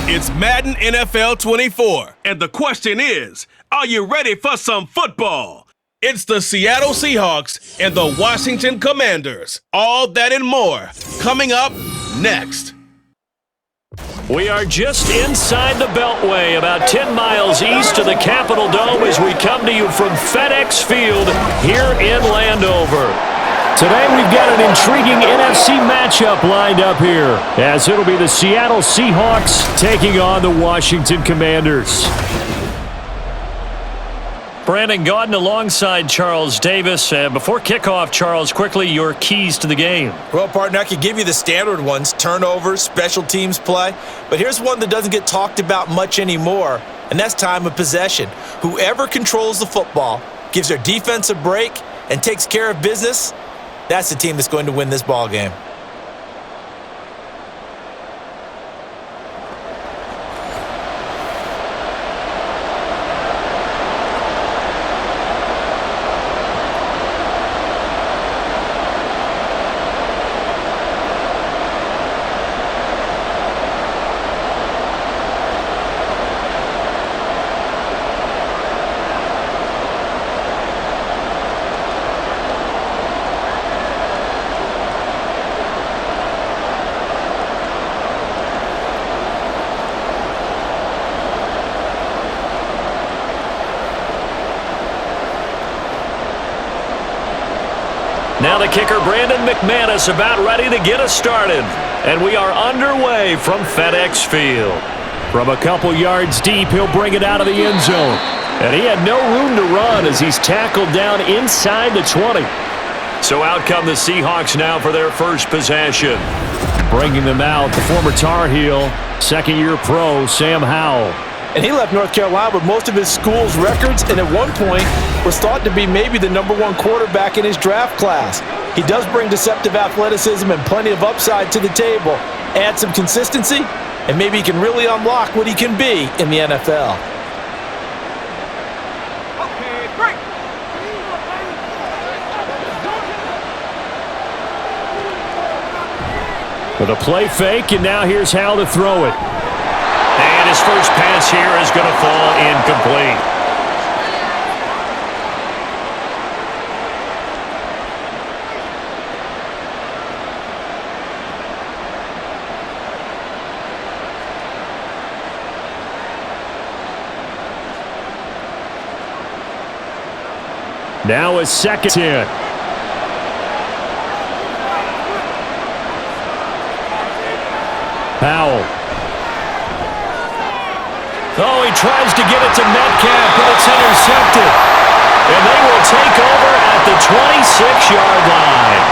It's Madden NFL 24, and the question is, are you ready for some football? It's the Seattle Seahawks and the Washington Commanders. All that and more coming up next. We are just inside the Beltway, about 10 miles east of the Capitol Dome as we come to you from FedEx Field here in Landover. Today we've got an intriguing NFC matchup lined up here, as it'll be the Seattle Seahawks taking on the Washington Commanders. Brandon Gaudin alongside Charles Davis. Before kickoff, Charles, quickly your keys to the game. Well, partner, I could give you the standard ones, turnovers, special teams play. But here's one that doesn't get talked about much anymore, and that's time of possession. Whoever controls the football, gives their defense a break, and takes care of business, that's the team that's going to win this ball game. Now the kicker, Brandon McManus, about ready to get us started. And we are underway from FedEx Field. From a couple yards deep, he'll bring it out of the end zone. And he had no room to run as he's tackled down inside the 20. So out come the Seahawks now for their first possession. Bringing them out, the former Tar Heel, second-year pro, Sam Howell. And he left North Carolina with most of his school's records, and at one point was thought to be maybe the #1 quarterback in his draft class. He does bring deceptive athleticism and plenty of upside to the table. Add some consistency, and maybe he can really unlock what he can be in the NFL. With a play fake, and now here's Howell to throw it. And his first pass here is going to fall incomplete. Now a second hit. Howell. Oh, he tries to get it to Metcalf, but it's intercepted. And they will take over at the 26-yard line.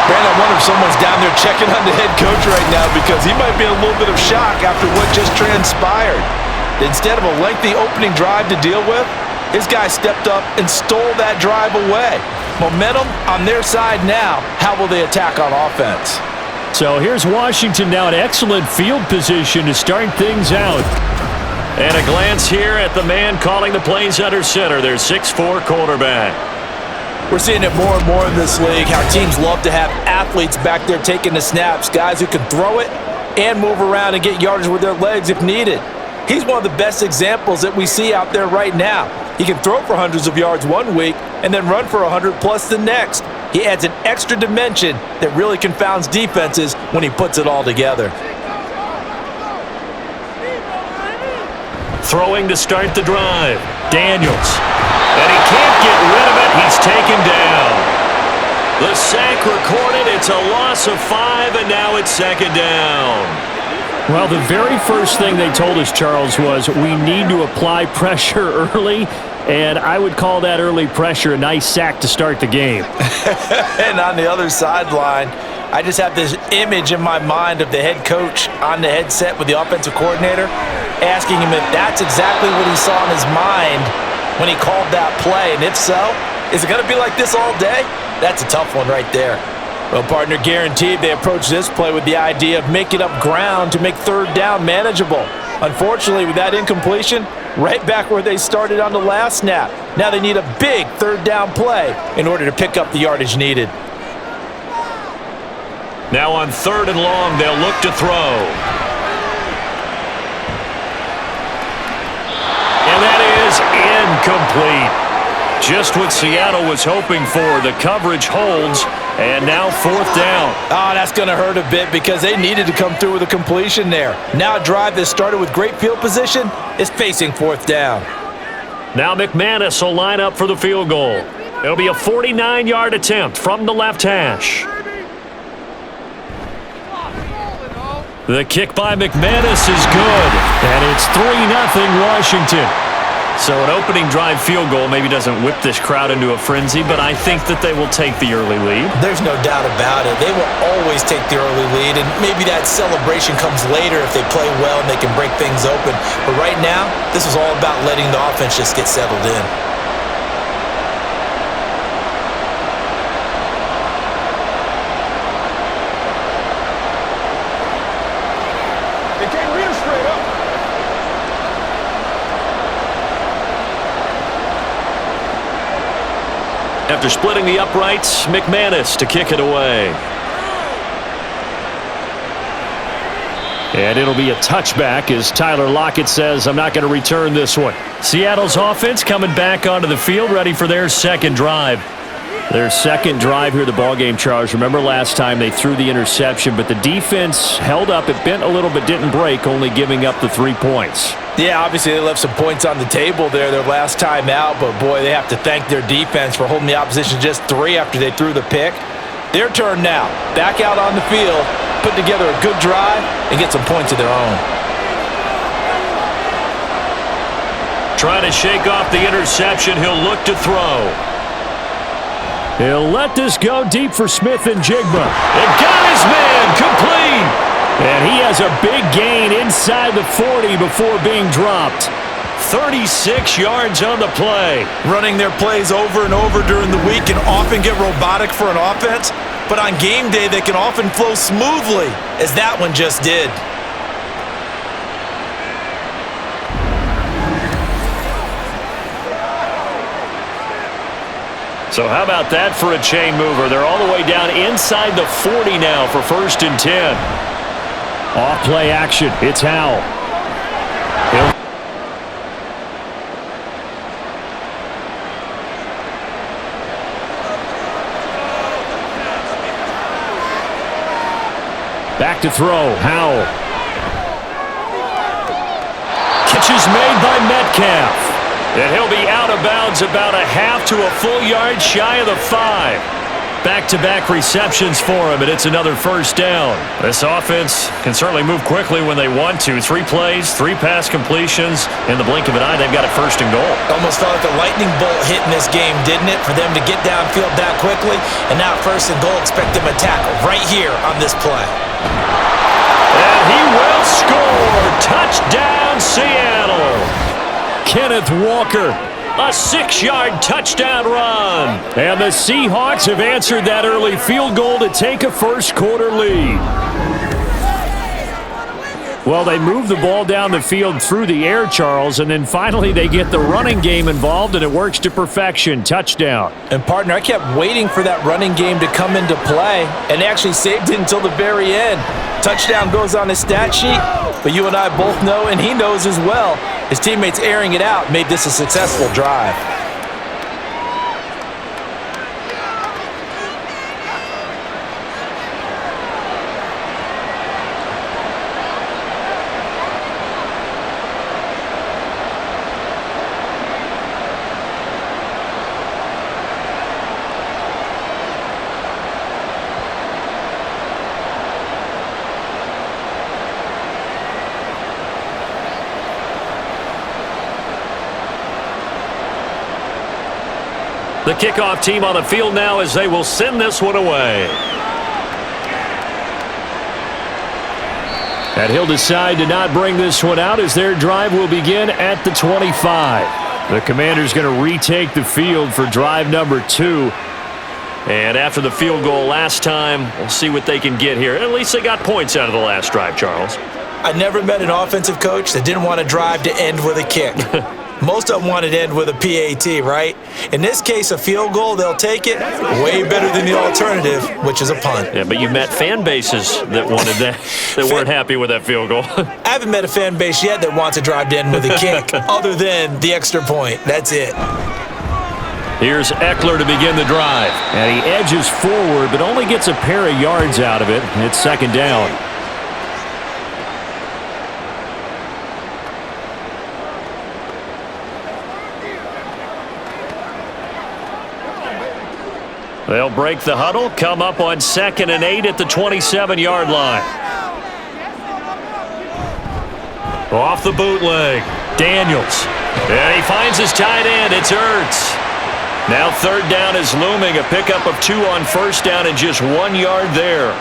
Brandon, I wonder if someone's down there checking on the head coach right now because he might be in a little bit of shock after what just transpired. Instead of a lengthy opening drive to deal with, his guy stepped up and stole that drive away. Momentum on their side now. How will they attack on offense? So here's Washington now in excellent field position to start things out. And a glance here at the man calling the plays under center, their 6'4" quarterback. We're seeing it more and more in this league, how teams love to have athletes back there taking the snaps, guys who can throw it and move around and get yardage with their legs if needed. He's one of the best examples that we see out there right now. He can throw for hundreds of yards one week and then run for 100+ the next. He adds an extra dimension that really confounds defenses when he puts it all together. Throwing to start the drive, Daniels. And he can't get rid of it. He's taken down. The sack recorded. It's a loss of 5, and now it's second down. Well, the very first thing they told us, Charles, was we need to apply pressure early, and I would call that early pressure a nice sack to start the game. And on the other sideline, I just have this image in my mind of the head coach on the headset with the offensive coordinator asking him if that's exactly what he saw in his mind when he called that play. And if so, is it going to be like this all day? That's a tough one right there. Well, partner, guaranteed they approach this play with the idea of making up ground to make third down manageable. Unfortunately, with that incompletion, right back where they started on the last snap. Now they need a big third down play in order to pick up the yardage needed. Now on 3rd and long, they'll look to throw. incomplete. Just what Seattle was hoping for. The coverage holds, and now 4th down. Oh, that's going to hurt a bit because they needed to come through with a completion there. Now a drive that started with great field position is facing 4th down. Now McManus will line up for the field goal. It'll be a 49-yard attempt from the left hash. The kick by McManus is good, and it's 3-0 Washington. So an opening drive field goal maybe doesn't whip this crowd into a frenzy, but I think that they will take the early lead. There's no doubt about it. They will always take the early lead, and maybe that celebration comes later if they play well and they can break things open. But right now, this is all about letting the offense just get settled in. After splitting the uprights, McManus to kick it away. And it'll be a touchback as Tyler Lockett says, I'm not going to return this one. Seattle's offense coming back onto the field, ready for their second drive. Their second drive here, the ballgame, Charles. Remember last time they threw the interception, but the defense held up. It bent a little but didn't break, only giving up the 3 points. Yeah, obviously they left some points on the table there their last time out, but boy, they have to thank their defense for holding the opposition just 3 after they threw the pick. Their turn now. Back out on the field, put together a good drive, and get some points of their own. Trying to shake off the interception, he'll look to throw. He'll let this go deep for Smith and Jigba. And got his man complete. And he has a big gain inside the 40 before being dropped. 36 yards on the play. Running their plays over and over during the week can often get robotic for an offense, but on game day they can often flow smoothly, as that one just did. So how about that for a chain mover? They're all the way down inside the 40 now for 1st and 10. Off play action. It's Howell. Back to throw. Howell. Catch is made by Metcalf. And he'll be out of bounds about a half to a full yard shy of the 5. Back-to-back receptions for him, and it's another 1st down. This offense can certainly move quickly when they want to. 3 plays, 3 pass completions. In the blink of an eye, they've got it 1st and goal. Almost felt like a lightning bolt hit in this game, didn't it? For them to get downfield that quickly. And now 1st and goal, expect them to tackle right here on this play. And he will score. Touchdown, Seattle. Kenneth Walker, a 6-yard touchdown run. And the Seahawks have answered that early field goal to take a first-quarter lead. Well, they move the ball down the field through the air, Charles, and then finally they get the running game involved, and it works to perfection. Touchdown. And, partner, I kept waiting for that running game to come into play, and they actually saved it until the very end. Touchdown goes on his stat sheet, but you and I both know, and he knows as well, his teammates airing it out made this a successful drive. The kickoff team on the field now as they will send this one away. And he'll decide to not bring this one out as their drive will begin at the 25. The Commanders going to retake the field for drive number 2. And after the field goal last time, we'll see what they can get here. At least they got points out of the last drive, Charles. I never met an offensive coach that didn't want to drive to end with a kick. Most of them want it to end with a PAT, right? In this case, a field goal, they'll take it. Way better than the alternative, which is a punt. Yeah, but you met fan bases that wanted that, that weren't happy with that field goal. I haven't met a fan base yet that wants to drive to end with a kick, other than the extra point. That's it. Here's Eckler to begin the drive. And he edges forward, but only gets a pair of yards out of it. It's second down. They'll break the huddle, come up on 2nd and 8 at the 27-yard line. Off the bootleg, Daniels. And he finds his tight end. It's Ertz. Now 3rd down is looming. A pickup of 2 on 1st down and just 1 yard there.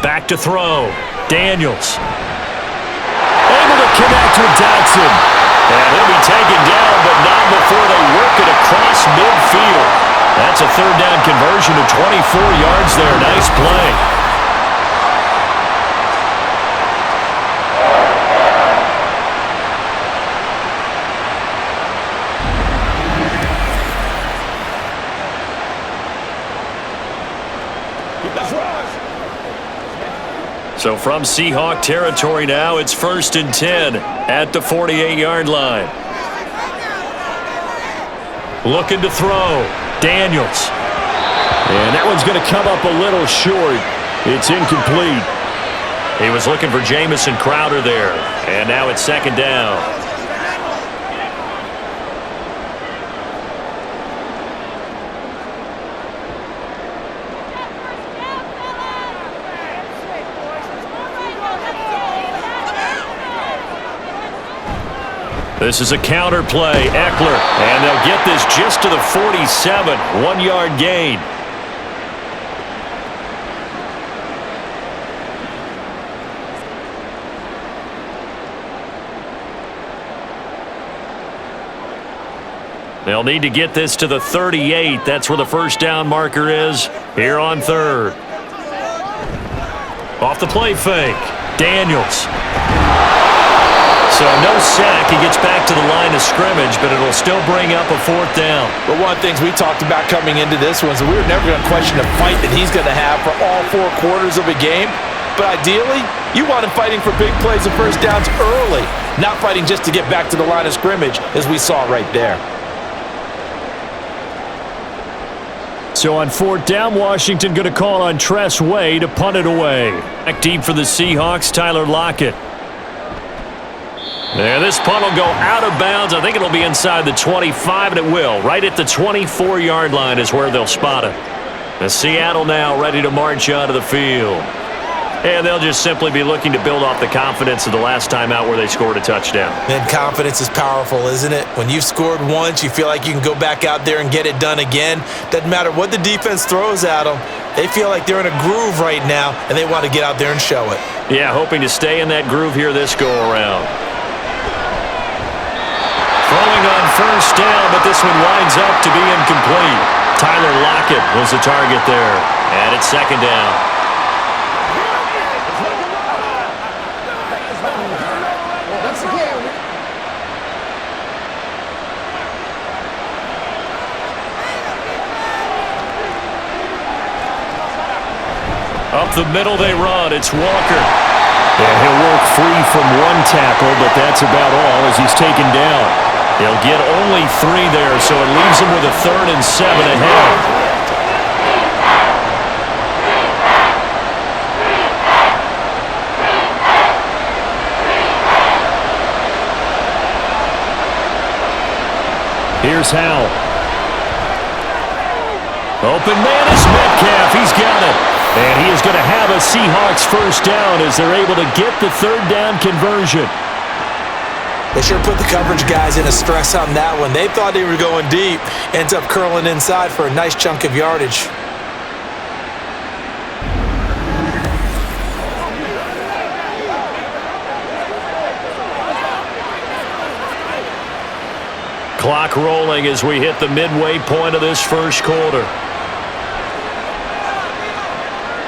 Back to throw. Daniels. Able to connect with Dotson. And he'll be taken down, but not before they work it across midfield. That's a 3rd down conversion of 24 yards there. Nice play. So from Seahawk territory now, it's 1st and 10 at the 48-yard line. Looking to throw. Daniels. And that one's going to come up a little short. It's incomplete. He was looking for Jamison Crowder there. And now it's 2nd down. This is a counter play, Eckler, and they'll get this just to the 47, 1-yard gain. They'll need to get this to the 38. That's where the 1st down marker is here on 3rd. Off the play fake, Daniels. So no sack. He gets back to the line of scrimmage, but it'll still bring up a 4th down. But one of the things we talked about coming into this one is that we were never going to question the fight that he's going to have for all 4 quarters of a game. But ideally, you want him fighting for big plays and 1st downs early, not fighting just to get back to the line of scrimmage, as we saw right there. So on 4th down, Washington going to call on Tress Way to punt it away. Back deep for the Seahawks, Tyler Lockett. There, this punt will go out of bounds. I think it'll be inside the 25, and it will. Right at the 24-yard line is where they'll spot it. And Seattle now ready to march onto the field. And they'll just simply be looking to build off the confidence of the last time out where they scored a touchdown. Man, confidence is powerful, isn't it? When you've scored once, you feel like you can go back out there and get it done again. Doesn't matter what the defense throws at them. They feel like they're in a groove right now, and they want to get out there and show it. Yeah, hoping to stay in that groove here this go-around. Throwing on 1st down, but this one winds up to be incomplete. Tyler Lockett was the target there, and it's 2nd down. Up the middle they run. It's Walker. And he'll work free from 1 tackle, but that's about all as he's taken down. They'll get only 3 there, so it leaves them with a 3rd and 7 ahead. Here's Howell. Open man is Metcalf. He's got it. And he is going to have a Seahawks 1st down as they're able to get the 3rd down conversion. They sure put the coverage guys in a stress on that one. They thought they were going deep. Ends up curling inside for a nice chunk of yardage. clock rolling as we hit the midway point of this first quarter.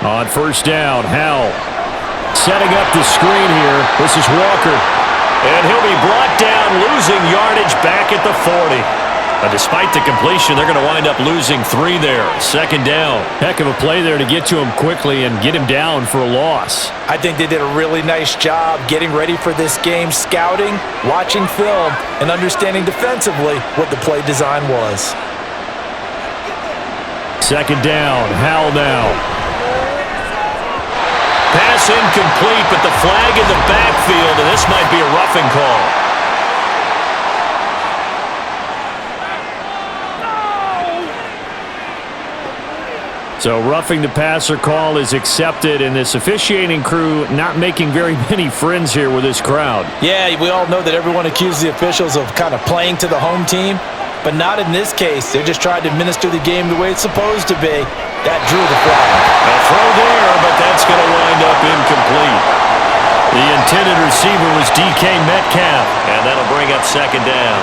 On first down, Howell setting up the screen here. This is Walker. And he'll be brought down, losing yardage back at the 40. But despite the completion, they're going to wind up losing 3 there. Second down. Heck of a play there to get to him quickly and get him down for a loss. I think they did a really nice job getting ready for this game, scouting, watching film, and understanding defensively what the play design was. Second down, Howell now. Pass incomplete, but the flag in the backfield, and this might be a roughing call. So roughing the passer call is accepted, and this officiating crew not making very many friends here with this crowd. Yeah, we all know that everyone accuses the officials of kind of playing to the home team, but not in this case. They just tried to administer the game the way it's supposed to be. That drew the flag. A throw there, but that's going to wind up incomplete. The intended receiver was DK Metcalf, and that'll bring up second down.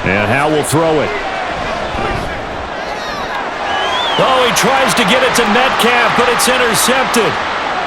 And Howell will throw it. Oh, he tries to get it to Metcalf, but it's intercepted.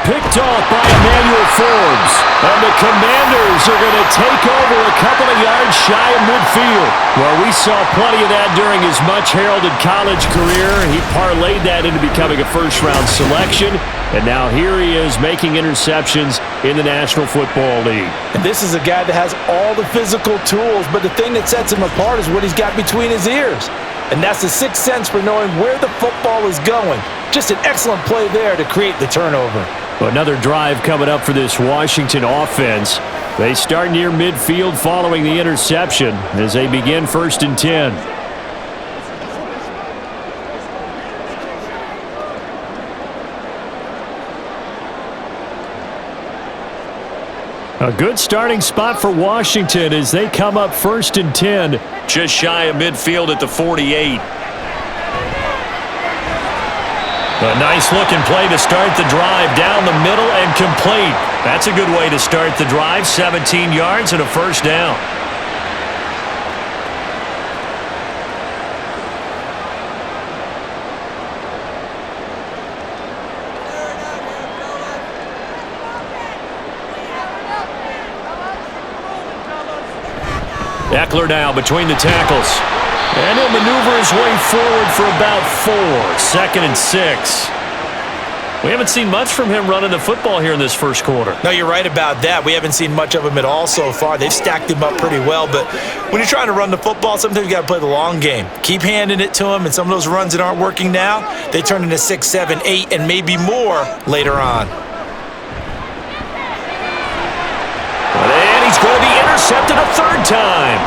Picked off by Emmanuel Forbes. And the Commanders are going to take over a couple of yards shy of midfield. Well, we saw plenty of that during his much-heralded college career. He parlayed that into becoming a first-round selection. And now here he is making interceptions in the National Football League. And this is a guy that has all the physical tools, but the thing that sets him apart is what he's got between his ears. And that's the sixth sense for knowing where the football is going. Just an excellent play there to create the turnover. Another drive coming up for this Washington offense. They start near midfield following the interception as they begin 1st and 10. A good starting spot for Washington as they come up 1st and 10, just shy of midfield at the 48. A nice-looking play to start the drive down the middle and complete. That's a good way to start the drive, 17 yards and a first down. Eckler now between the tackles. And he'll maneuver his way forward for about 4. 2nd and 6. We haven't seen much from him running the football here in this first quarter. No, you're right about that. We haven't seen much of him at all so far. They've stacked him up pretty well, but when you're trying to run the football, sometimes you got to play the long game. Keep handing it to him, and some of those runs that aren't working now, they turn into 6, 7, 8, and maybe more later on. And he's going to be intercepted a 3rd time.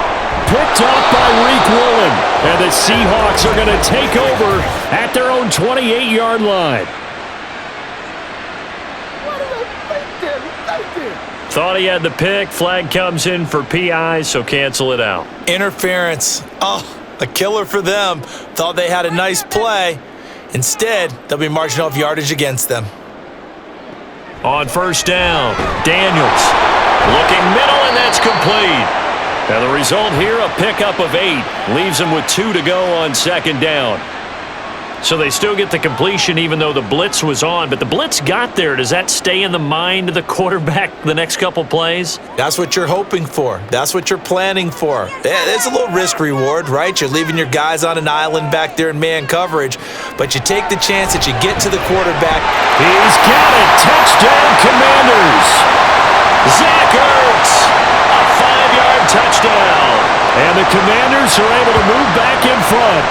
Picked off by Reek Woolen. And the Seahawks are going to take over at their own 28-yard line. Thought he had the pick. Flag comes in for PI, so cancel it out. Interference. Oh, a killer for them. Thought they had a nice play. Instead, they'll be marching off yardage against them. On 1st down, Daniels. Looking middle, and that's complete. Now the result here, a pickup of 8. Leaves them with 2 to go on 2nd down. So they still get the completion even though the blitz was on. But the blitz got there. Does that stay in the mind of the quarterback the next couple plays? That's what you're hoping for. That's what you're planning for. It's a little risk reward, right? You're leaving your guys on an island back there in man coverage. But you take the chance that you get to the quarterback. He's got it. Touchdown, Commanders. Zach Ertz. A 5-yard touchdown. And the Commanders are able to move back in front.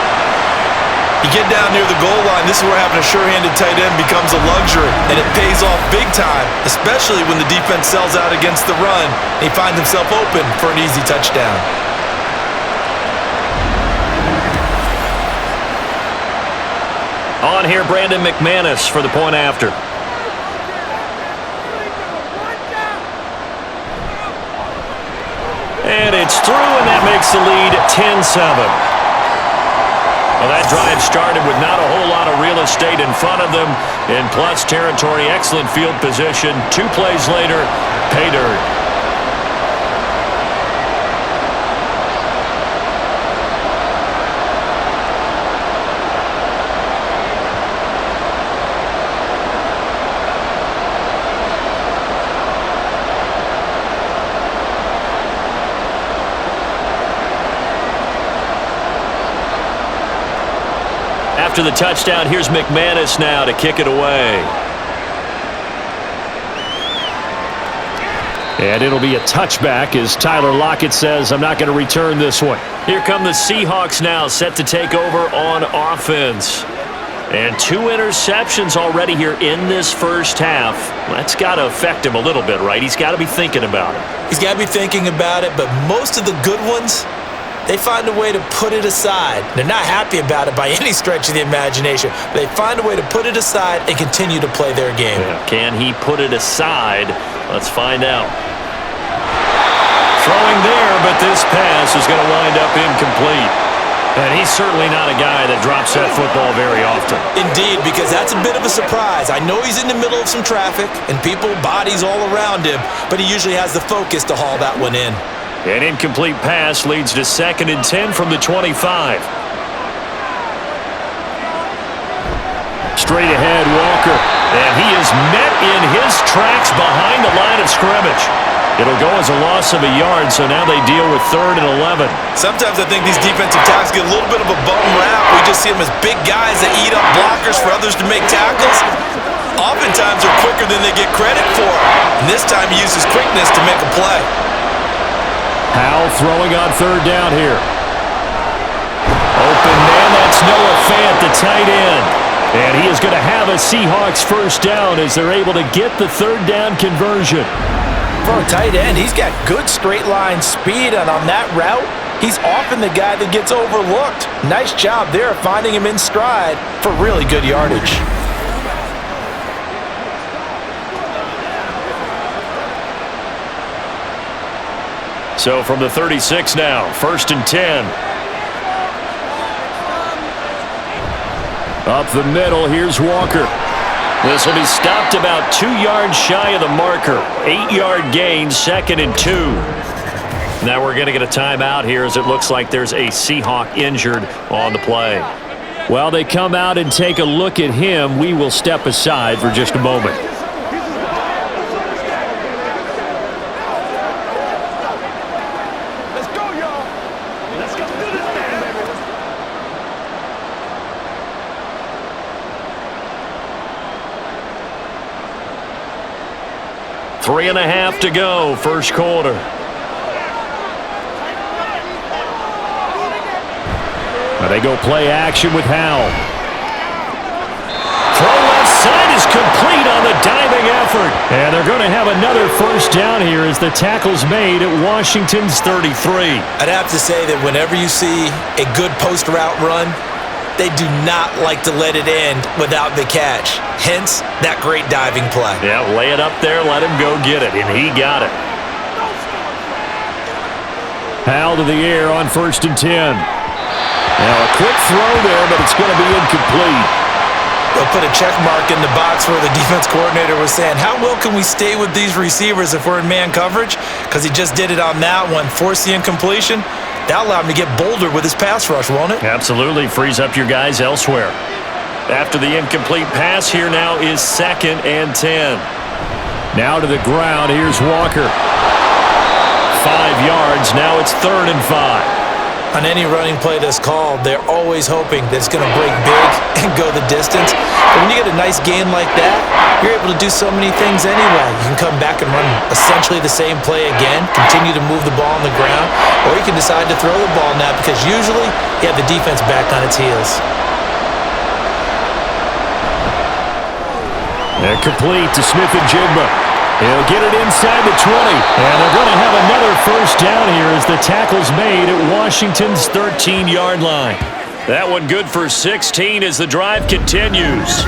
You get down near the goal line, this is where having a sure-handed tight end becomes a luxury, and it pays off big time, especially when the defense sells out against the run, and he finds himself open for an easy touchdown. On here, Brandon McManus for the point after. And it's through, and that makes the lead 10-7. Well, that drive started with not a whole lot of real estate in front of them. In plus territory, excellent field position. 2 plays later, pay dirt. After the touchdown, here's McManus now to kick it away. And it'll be a touchback as Tyler Lockett says, I'm not going to return this one. Here come the Seahawks now, set to take over on offense. And 2 interceptions already here in this first half. That's got to affect him a little bit, right? He's got to be thinking about it. He's got to be thinking about it, but most of the good ones, they find a way to put it aside. They're not happy about it by any stretch of the imagination, but they find a way to put it aside and continue to play their game. Yeah. Can he put it aside? Let's find out. Throwing there, but this pass is going to wind up incomplete. And he's certainly not a guy that drops that football very often. Indeed, because that's a bit of a surprise. I know he's in the middle of some traffic and people, bodies all around him, but he usually has the focus to haul that one in. An incomplete pass leads to 2nd and 10 from the 25. Straight ahead, Walker. And he is met in his tracks behind the line of scrimmage. It'll go as a loss of a yard, so now they deal with 3rd and 11. Sometimes I think these defensive tackles get a little bit of a bum rap. We just see them as big guys that eat up blockers for others to make tackles. Oftentimes they're quicker than they get credit for. And this time he uses quickness to make a play. Howell throwing on 3rd down here. Open man, that's Noah Fant, the tight end. And he is going to have a Seahawks first down as they're able to get the 3rd down conversion. For a tight end, he's got good straight line speed, and on that route, he's often the guy that gets overlooked. Nice job there finding him in stride for really good yardage. So from the 36 now, 1st and 10. Up the middle, here's Walker. This will be stopped about 2 yards shy of the marker. 8-yard gain, 2nd and 2. Now we're going to get a timeout here as it looks like there's a Seahawk injured on the play. While they come out and take a look at him, we will step aside for just a moment. Let's go, y'all. Let's go do this thing, baby. 3.5 to go, first quarter. Now they go play action with Howell. Throw left side is complete on the diving effort. And they're going to have another first down here as the tackle's made at Washington's 33. I'd have to say that whenever you see a good post route run, they do not like to let it end without the catch. Hence, that great diving play. Yeah, lay it up there, let him go get it, and he got it. Howell to the air on 1st and 10. Now a quick throw there, but it's going to be incomplete. They'll put a check mark in the box where the defense coordinator was saying, how well can we stay with these receivers if we're in man coverage? Because he just did it on that one, forced the incompletion. That allowed him to get bolder with his pass rush, won't it? Absolutely, frees up your guys elsewhere. After the incomplete pass, here now is 2nd and 10. Now to the ground, here's Walker. 5 yards, now it's 3rd and 5. On any running play that's called, they're always hoping that it's going to break big and go the distance. But when you get a nice gain like that, you're able to do so many things anyway. You can come back and run essentially the same play again, continue to move the ball on the ground, or you can decide to throw the ball now because usually you have the defense back on its heels. And complete to Smith and Jigba. He'll get it inside the 20. And they're going to have another first down here as the tackle's made at Washington's 13-yard line. That one good for 16 as the drive continues.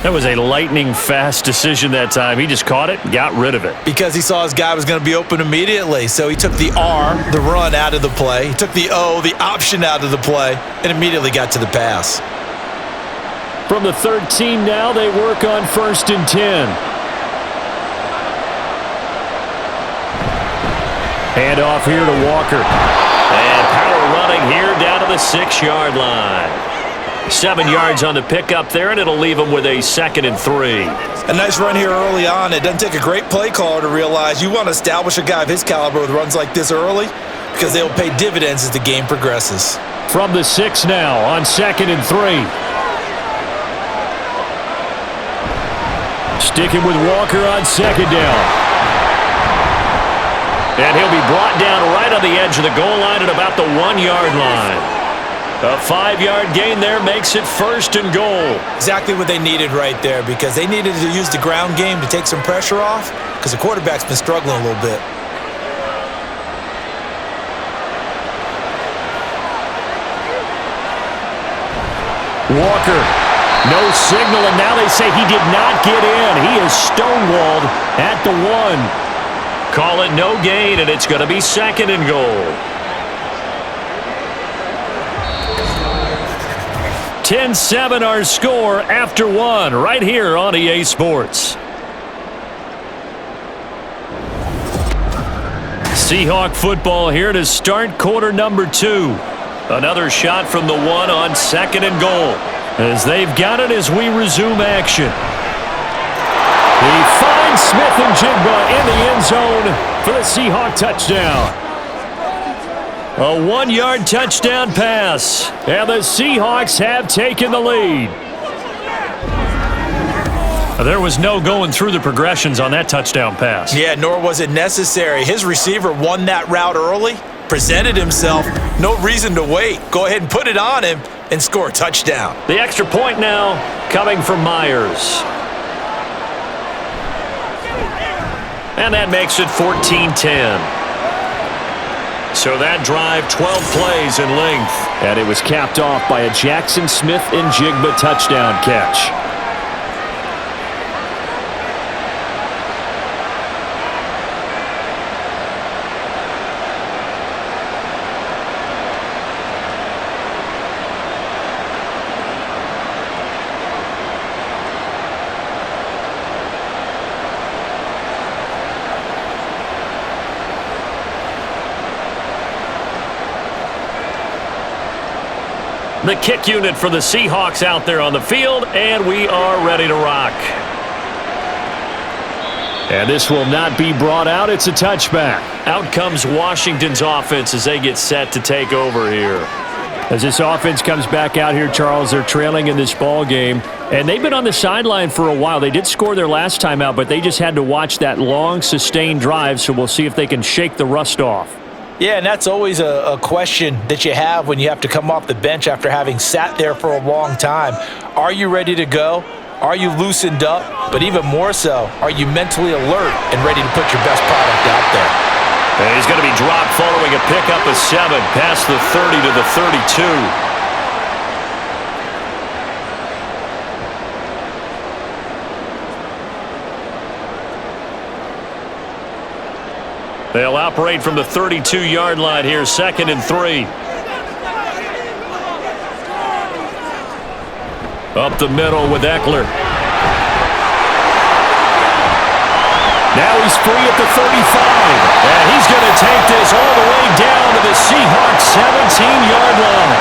That was a lightning-fast decision that time. He just caught it and got rid of it. Because he saw his guy was going to be open immediately. So he took the R, the run, out of the play. He took the O, the option, out of the play, and immediately got to the pass. From the 13 now, they work on 1st and 10. Hand off here to Walker. And power running here down to the 6-yard line. 7 yards on the pickup there, and it'll leave him with a 2nd and 3. A nice run here early on. It doesn't take a great play caller to realize you want to establish a guy of his caliber with runs like this early because they'll pay dividends as the game progresses. From the 6 now on 2nd and 3. Sticking with Walker on 2nd down. And he'll be brought down right on the edge of the goal line at about the 1-yard line. A 5-yard gain there makes it 1st and goal. Exactly what they needed right there because they needed to use the ground game to take some pressure off because the quarterback's been struggling a little bit. Walker, no signal, and now they say he did not get in. He is stonewalled at the 1. Call it no gain, and it's going to be 2nd and goal. 10-7 our score after 1 right here on EA Sports. Seahawk football here to start quarter number 2. Another shot from the 1 on 2nd and goal. As they've got it as we resume action. He finds Smith and Jigba in the end zone for the Seahawk touchdown. A 1-yard touchdown pass, and the Seahawks have taken the lead. There was no going through the progressions on that touchdown pass. Yeah, nor was it necessary. His receiver won that route early, presented himself, no reason to wait. Go ahead and put it on him and score a touchdown. The extra point now coming from Myers. And that makes it 14-10. So that drive, 12 plays in length. And it was capped off by a Jackson Smith and Jigba touchdown catch. The kick unit for the Seahawks out there on the field, and we are ready to rock. And this will not be brought out. It's a touchback. Out comes Washington's offense as they get set to take over here. As this offense comes back out here, Charles, they're trailing in this ball game, and they've been on the sideline for a while. They did score their last time out, but they just had to watch that long, sustained drive, so we'll see if they can shake the rust off. Yeah, and that's always a question that you have when you have to come off the bench after having sat there for a long time. Are you ready to go? Are you loosened up? But even more so, are you mentally alert and ready to put your best product out there? And he's going to be dropped following a pickup of 7 past the 30 to the 32. They'll operate from the 32-yard line here, 2nd and 3. Up the middle with Eckler. Now he's free at the 35. And he's going to take this all the way down to the Seahawks 17-yard line.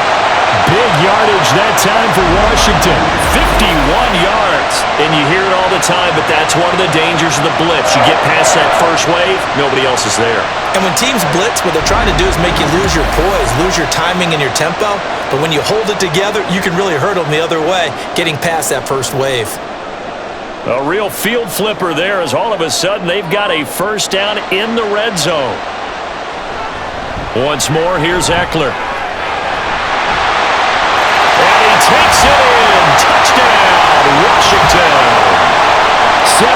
Big yardage that time for Washington. 51 yards. And you hear it all the time, but that's one of the dangers of the blitz. You get past that first wave, nobody else is there. And when teams blitz, what they're trying to do is make you lose your poise, lose your timing and your tempo. But when you hold it together, you can really hurt them the other way, getting past that first wave. A real field flipper there as all of a sudden they've got a first down in the red zone. Once more, here's Eckler. And he takes it in. Touchdown, Washington. 17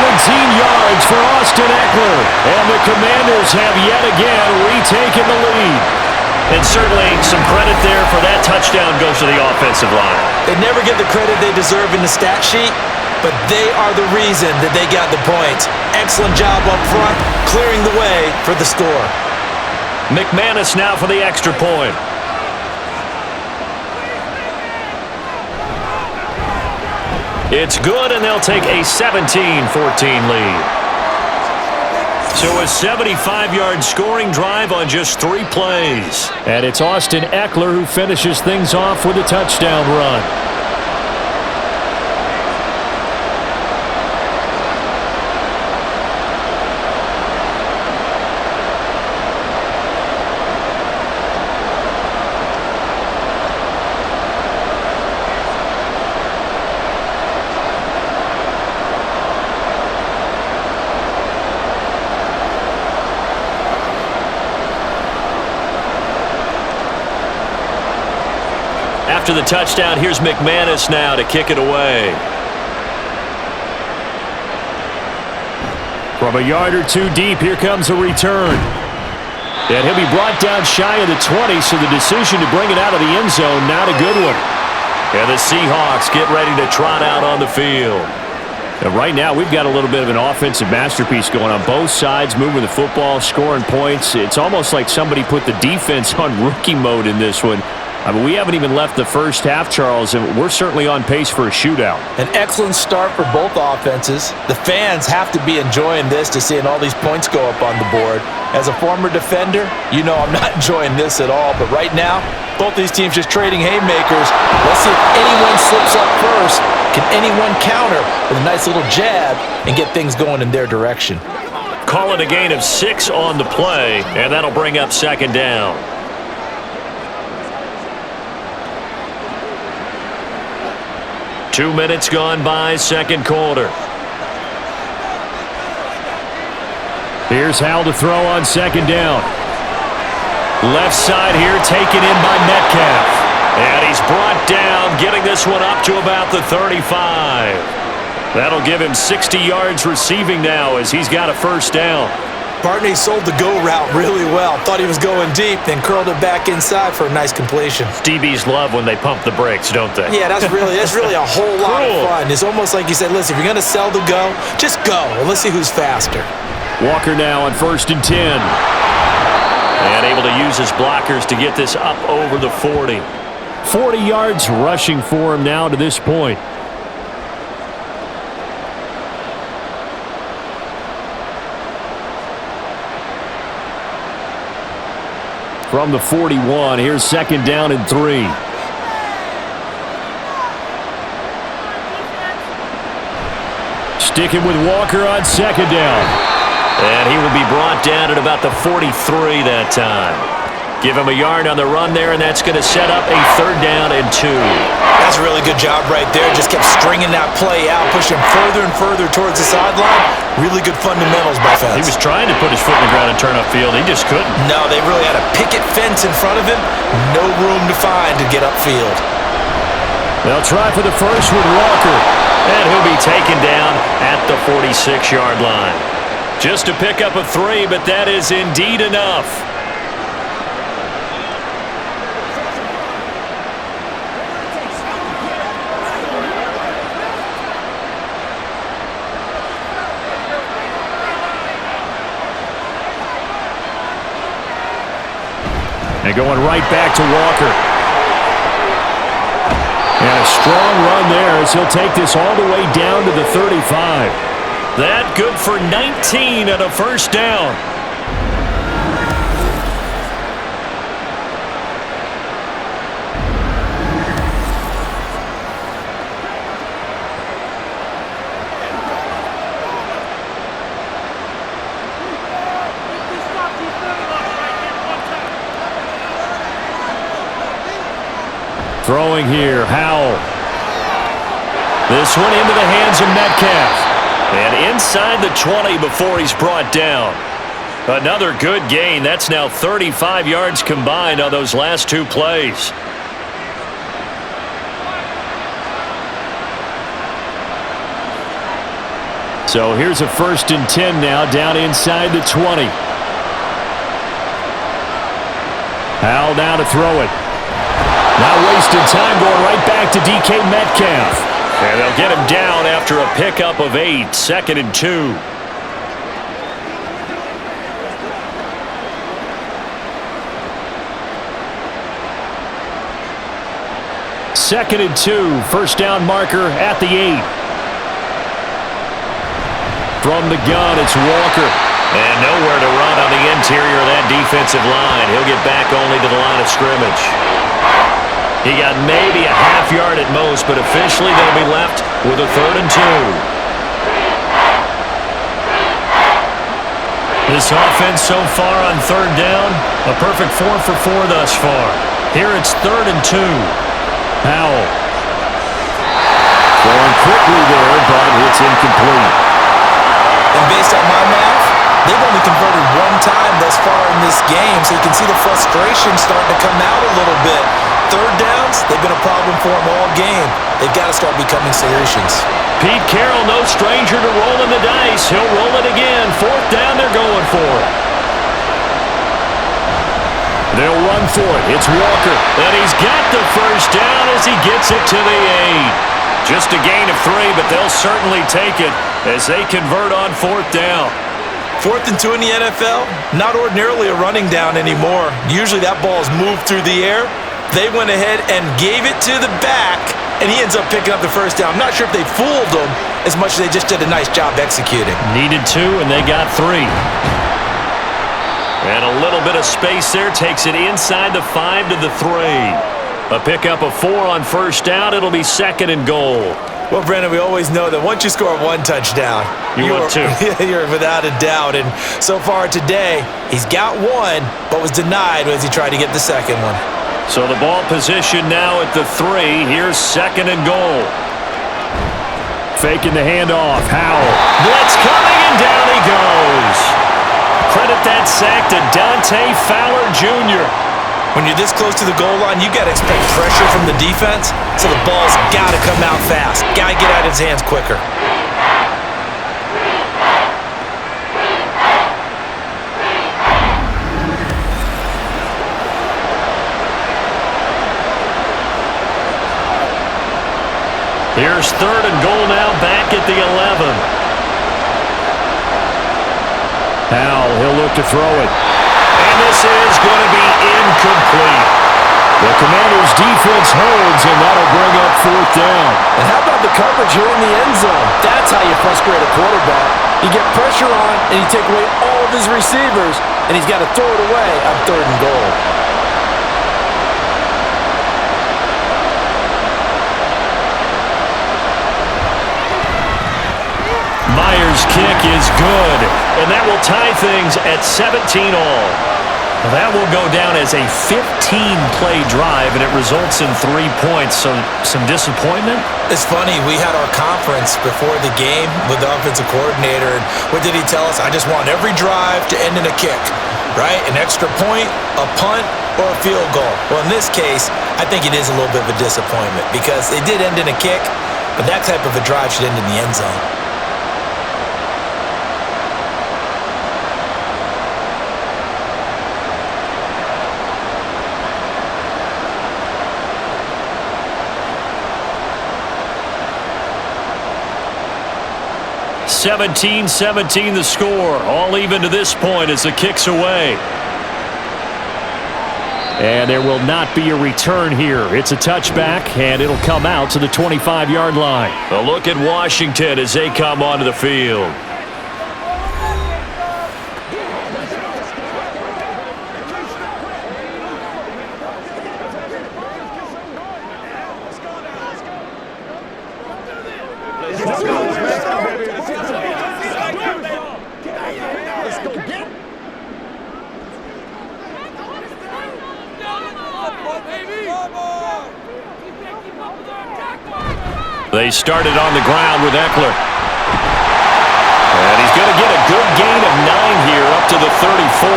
yards for Austin Eckler. And the Commanders have yet again retaken the lead. And certainly some credit there for that touchdown goes to the offensive line. They never get the credit they deserve in the stat sheet, but they are the reason that they got the points. Excellent job up front, clearing the way for the score. McManus now for the extra point. It's good, and they'll take a 17-14 lead. So a 75-yard scoring drive on just 3 plays. And it's Austin Eckler who finishes things off with a touchdown run. After the touchdown, here's McManus now to kick it away. From a yard or two deep, here comes a return. And he'll be brought down shy of the 20, so the decision to bring it out of the end zone, not a good one. And the Seahawks get ready to trot out on the field. And right now, we've got a little bit of an offensive masterpiece going on both sides, moving the football, scoring points. It's almost like somebody put the defense on rookie mode in this one. I mean, we haven't even left the first half, Charles, and we're certainly on pace for a shootout. An excellent start for both offenses. The fans have to be enjoying this to seeing all these points go up on the board. As a former defender, you know I'm not enjoying this at all. But right now, both these teams just trading haymakers. Let's see if anyone slips up first. Can anyone counter with a nice little jab and get things going in their direction? Call it a gain of 6 on the play, and that'll bring up second down. Two minutes gone by, second quarter. Here's Howell to throw on second down. Left side here, taken in by Metcalf. And he's brought down, getting this one up to about the 35. That'll give him 60 yards receiving now as he's got a first down. Bartney sold the go route really well. Thought he was going deep, then curled it back inside for a nice completion. DBs love when they pump the brakes, don't they? Yeah, that's really a whole lot of fun. It's almost like you said, listen, if you're going to sell the go, just go, and let's see who's faster. Walker now on 1st and 10. And able to use his blockers to get this up over the 40. 40 yards rushing for him now to this point. From the 41, here's second down and 3. Sticking with Walker on second down. And he will be brought down at about the 43 that time. Give him a yard on the run there, and that's going to set up a 3rd down and 2. That's a really good job right there. Just kept stringing that play out, pushing further and further towards the sideline. Really good fundamentals by fans. He was trying to put his foot in the ground and turn upfield. He just couldn't. No, they really had a picket fence in front of him. No room to find to get upfield. They'll try for the first with Walker. And he'll be taken down at the 46-yard line. Just to pick up a 3, but that is indeed enough. And going right back to Walker. And a strong run there as he'll take this all the way down to the 35. That good for 19 and a first down. Throwing here, Howell. This one into the hands of Metcalf. And inside the 20 before he's brought down. Another good gain. That's now 35 yards combined on those last 2 plays. So here's a 1st and 10 now down inside the 20. Howell now to throw it. Not wasting time, going right back to DK Metcalf. And they'll get him down after a pickup of 8, 2nd and 2. Second and 2, first down marker at the 8. From the gun, it's Walker. And nowhere to run on the interior of that defensive line. He'll get back only to the line of scrimmage. He got maybe a half yard at most, but officially they'll be left with a 3rd and 2. This offense so far on 3rd down, a perfect 4 for 4 thus far. Here it's 3rd and 2. Howell. Throwing quickly there, but it's incomplete. And based on my math, they've only converted 1 time thus far in this game, so you can see the frustration starting to come out a little bit. 3rd downs, they've been a problem for them all game. They've got to start becoming solutions. Pete Carroll, no stranger to rolling the dice. He'll roll it again. 4th down, they're going for it. They'll run for it. It's Walker. And he's got the first down as he gets it to the 8. Just a gain of 3, but they'll certainly take it as they convert on 4th down. 4th and 2 in the NFL, not ordinarily a running down anymore. Usually that ball is moved through the air. They went ahead and gave it to the back, and he ends up picking up the first down. I'm not sure if they fooled him as much as they just did a nice job executing. Needed 2, and they got 3. And a little bit of space there takes it inside the 5 to the 3. A pickup of 4 on first down. It'll be 2nd and goal. Well, Brandon, we always know that once you score 1 touchdown, you're without a doubt. And so far today, he's got 1, but was denied as he tried to get the second one. So the ball position now at the 3. Here's 2nd and goal. Faking the handoff. Howell. Blitz coming, and down he goes. Credit that sack to Dante Fowler Jr. When you're this close to the goal line, you got to expect pressure from the defense, so the ball's got to come out fast. Got to get out of his hands quicker. Here's 3rd and goal now, back at the 11. Howell, he'll look to throw it. And this is going to be incomplete. The Commanders' defense holds, and that'll bring up 4th down. And how about the coverage here in the end zone? That's how you frustrate a quarterback. You get pressure on, and you take away all of his receivers, and he's got to throw it away on 3rd and goal. Myers' kick is good, and that will tie things at 17 all. That will go down as a 15-play drive, and it results in 3 points. So some disappointment? It's funny. We had our conference before the game with the offensive coordinator, and what did he tell us? I just want every drive to end in a kick, right? An extra point, a punt, or a field goal. Well, in this case, I think it is a little bit of a disappointment because it did end in a kick, but that type of a drive should end in the end zone. (17-17) the score. All even to this point as the kick's away. And there will not be a return here. It's a touchback, and it'll come out to the 25-yard line. A look at Washington as they come onto the field. They started on the ground with Eckler. And he's going to get a good gain of 9 here up to the 34.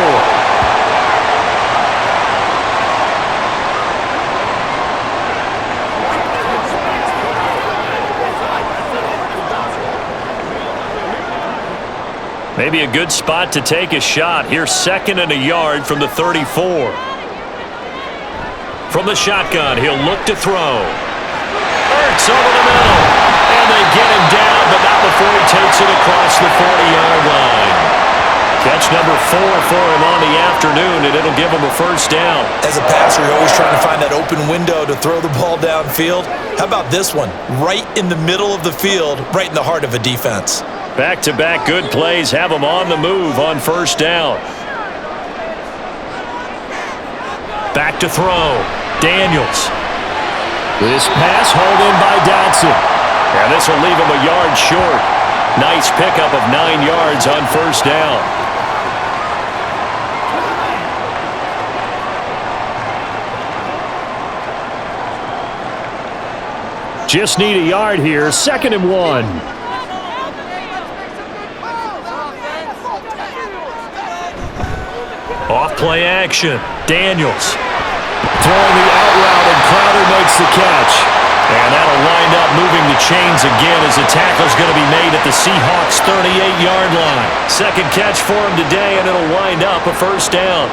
Maybe a good spot to take a shot. Here's 2nd and a yard from the 34. From the shotgun, he'll look to throw. Ertz over the middle. they get him down, but not before he takes it across the 40-yard line. Catch number 4 for him on the afternoon, and it'll give him a first down. As a passer, you're always trying to find that open window to throw the ball downfield. How about this one? Right in the middle of the field, right in the heart of a defense. Back-to-back good plays have him on the move on first down. Back to throw. Daniels. This pass hauled in by Dotson. And this will leave him a yard short. Nice pickup of 9 yards on first down. Just need a yard here. 2nd and 1. Off play action. Daniels throwing the out route, and Crowder makes the catch. And that'll wind up moving the chains again as the tackle's going to be made at the Seahawks' 38-yard line. Second catch for him today, and it'll wind up a first down.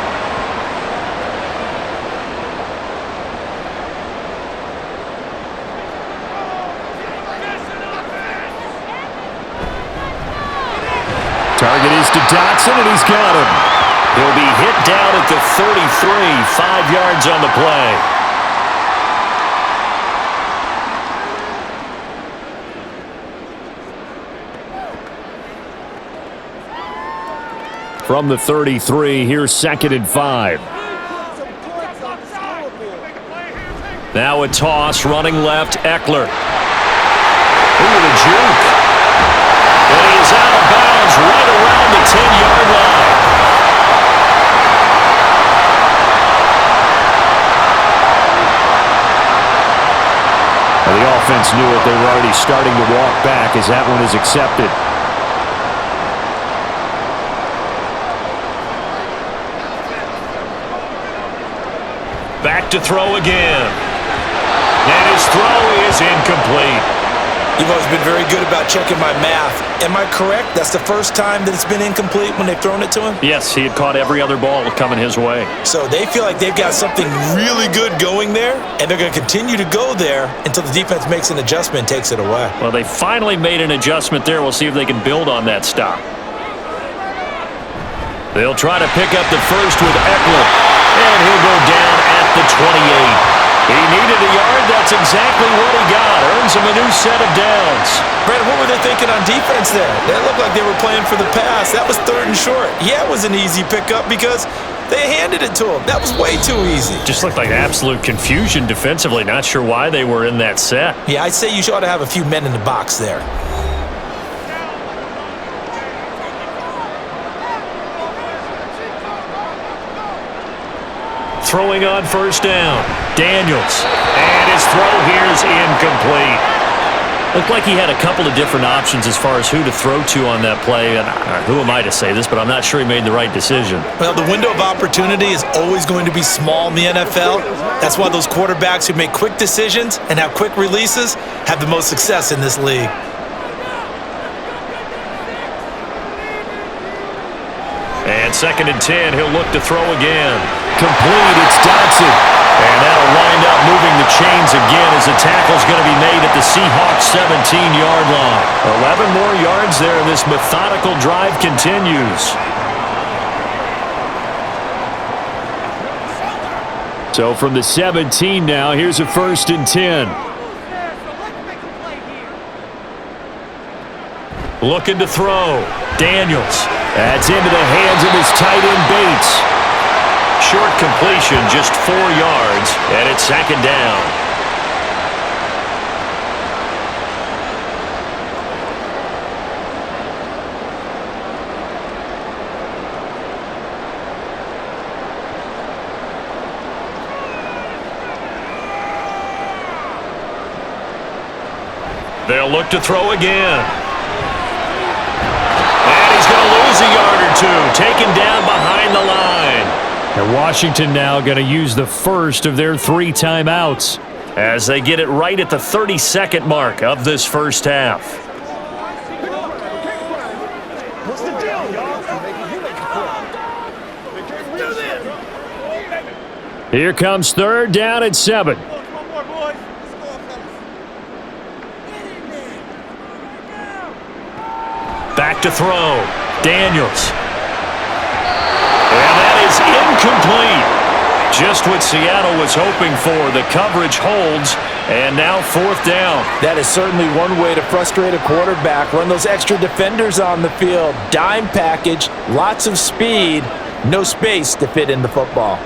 Target is to Dotson, and he's got him. He'll be hit down at the 33, 5 yards on the play. From the 33, here's 2nd and 5. Now a toss, running left, Eckler. Ooh, the juke. And he is out of bounds right around the 10-yard line. And the offense knew it. They were already starting to walk back as that one is accepted. Back to throw again. And his throw is incomplete. You've always been very good about checking my math. Am I correct? That's the first time that it's been incomplete when they've thrown it to him? Yes, he had caught every other ball coming his way. So they feel like they've got something really good going there, and they're going to continue to go there until the defense makes an adjustment and takes it away. Well, they finally made an adjustment there. We'll see if they can build on that stop. They'll try to pick up the first with Eckler, and he'll go down at the 28. He needed a yard. That's exactly what he got. Earns him a new set of downs. Brandon, what were they thinking on defense there? They looked like they were playing for the pass. That was 3rd and short. Yeah, it was an easy pickup because they handed it to him. That was way too easy. Just looked like absolute confusion defensively. Not sure why they were in that set. Yeah, I'd say you ought to have a few men in the box there. Throwing on first down. Daniels. And his throw here is incomplete. Looked like he had a couple of different options as far as who to throw to on that play. And who am I to say this, but I'm not sure he made the right decision. Well, the window of opportunity is always going to be small in the NFL. That's why those quarterbacks who make quick decisions and have quick releases have the most success in this league. And 2nd and 10, he'll look to throw again. Complete, it's Dotson. And that'll wind up moving the chains again as the tackle's going to be made at the Seahawks' 17-yard line. 11 more yards there, and this methodical drive continues. So from the 17 now, here's a 1st and 10. Looking to throw. Daniels. That's into the hands of his tight end Bates. Short completion, just 4 yards, and it's 2nd down. They'll look to throw again. And he's going to lose a yard or two, taken down behind the line. And Washington now going to use the first of their 3 timeouts as they get it right at the 32nd mark of this first half. What's the deal, y'all? Here comes 3rd down and 7. to throw. Daniels. And that is incomplete. Just what Seattle was hoping for. The coverage holds, and now 4th down. That is certainly one way to frustrate a quarterback. Run those extra defenders on the field. Dime package, lots of speed, no space to fit in the football.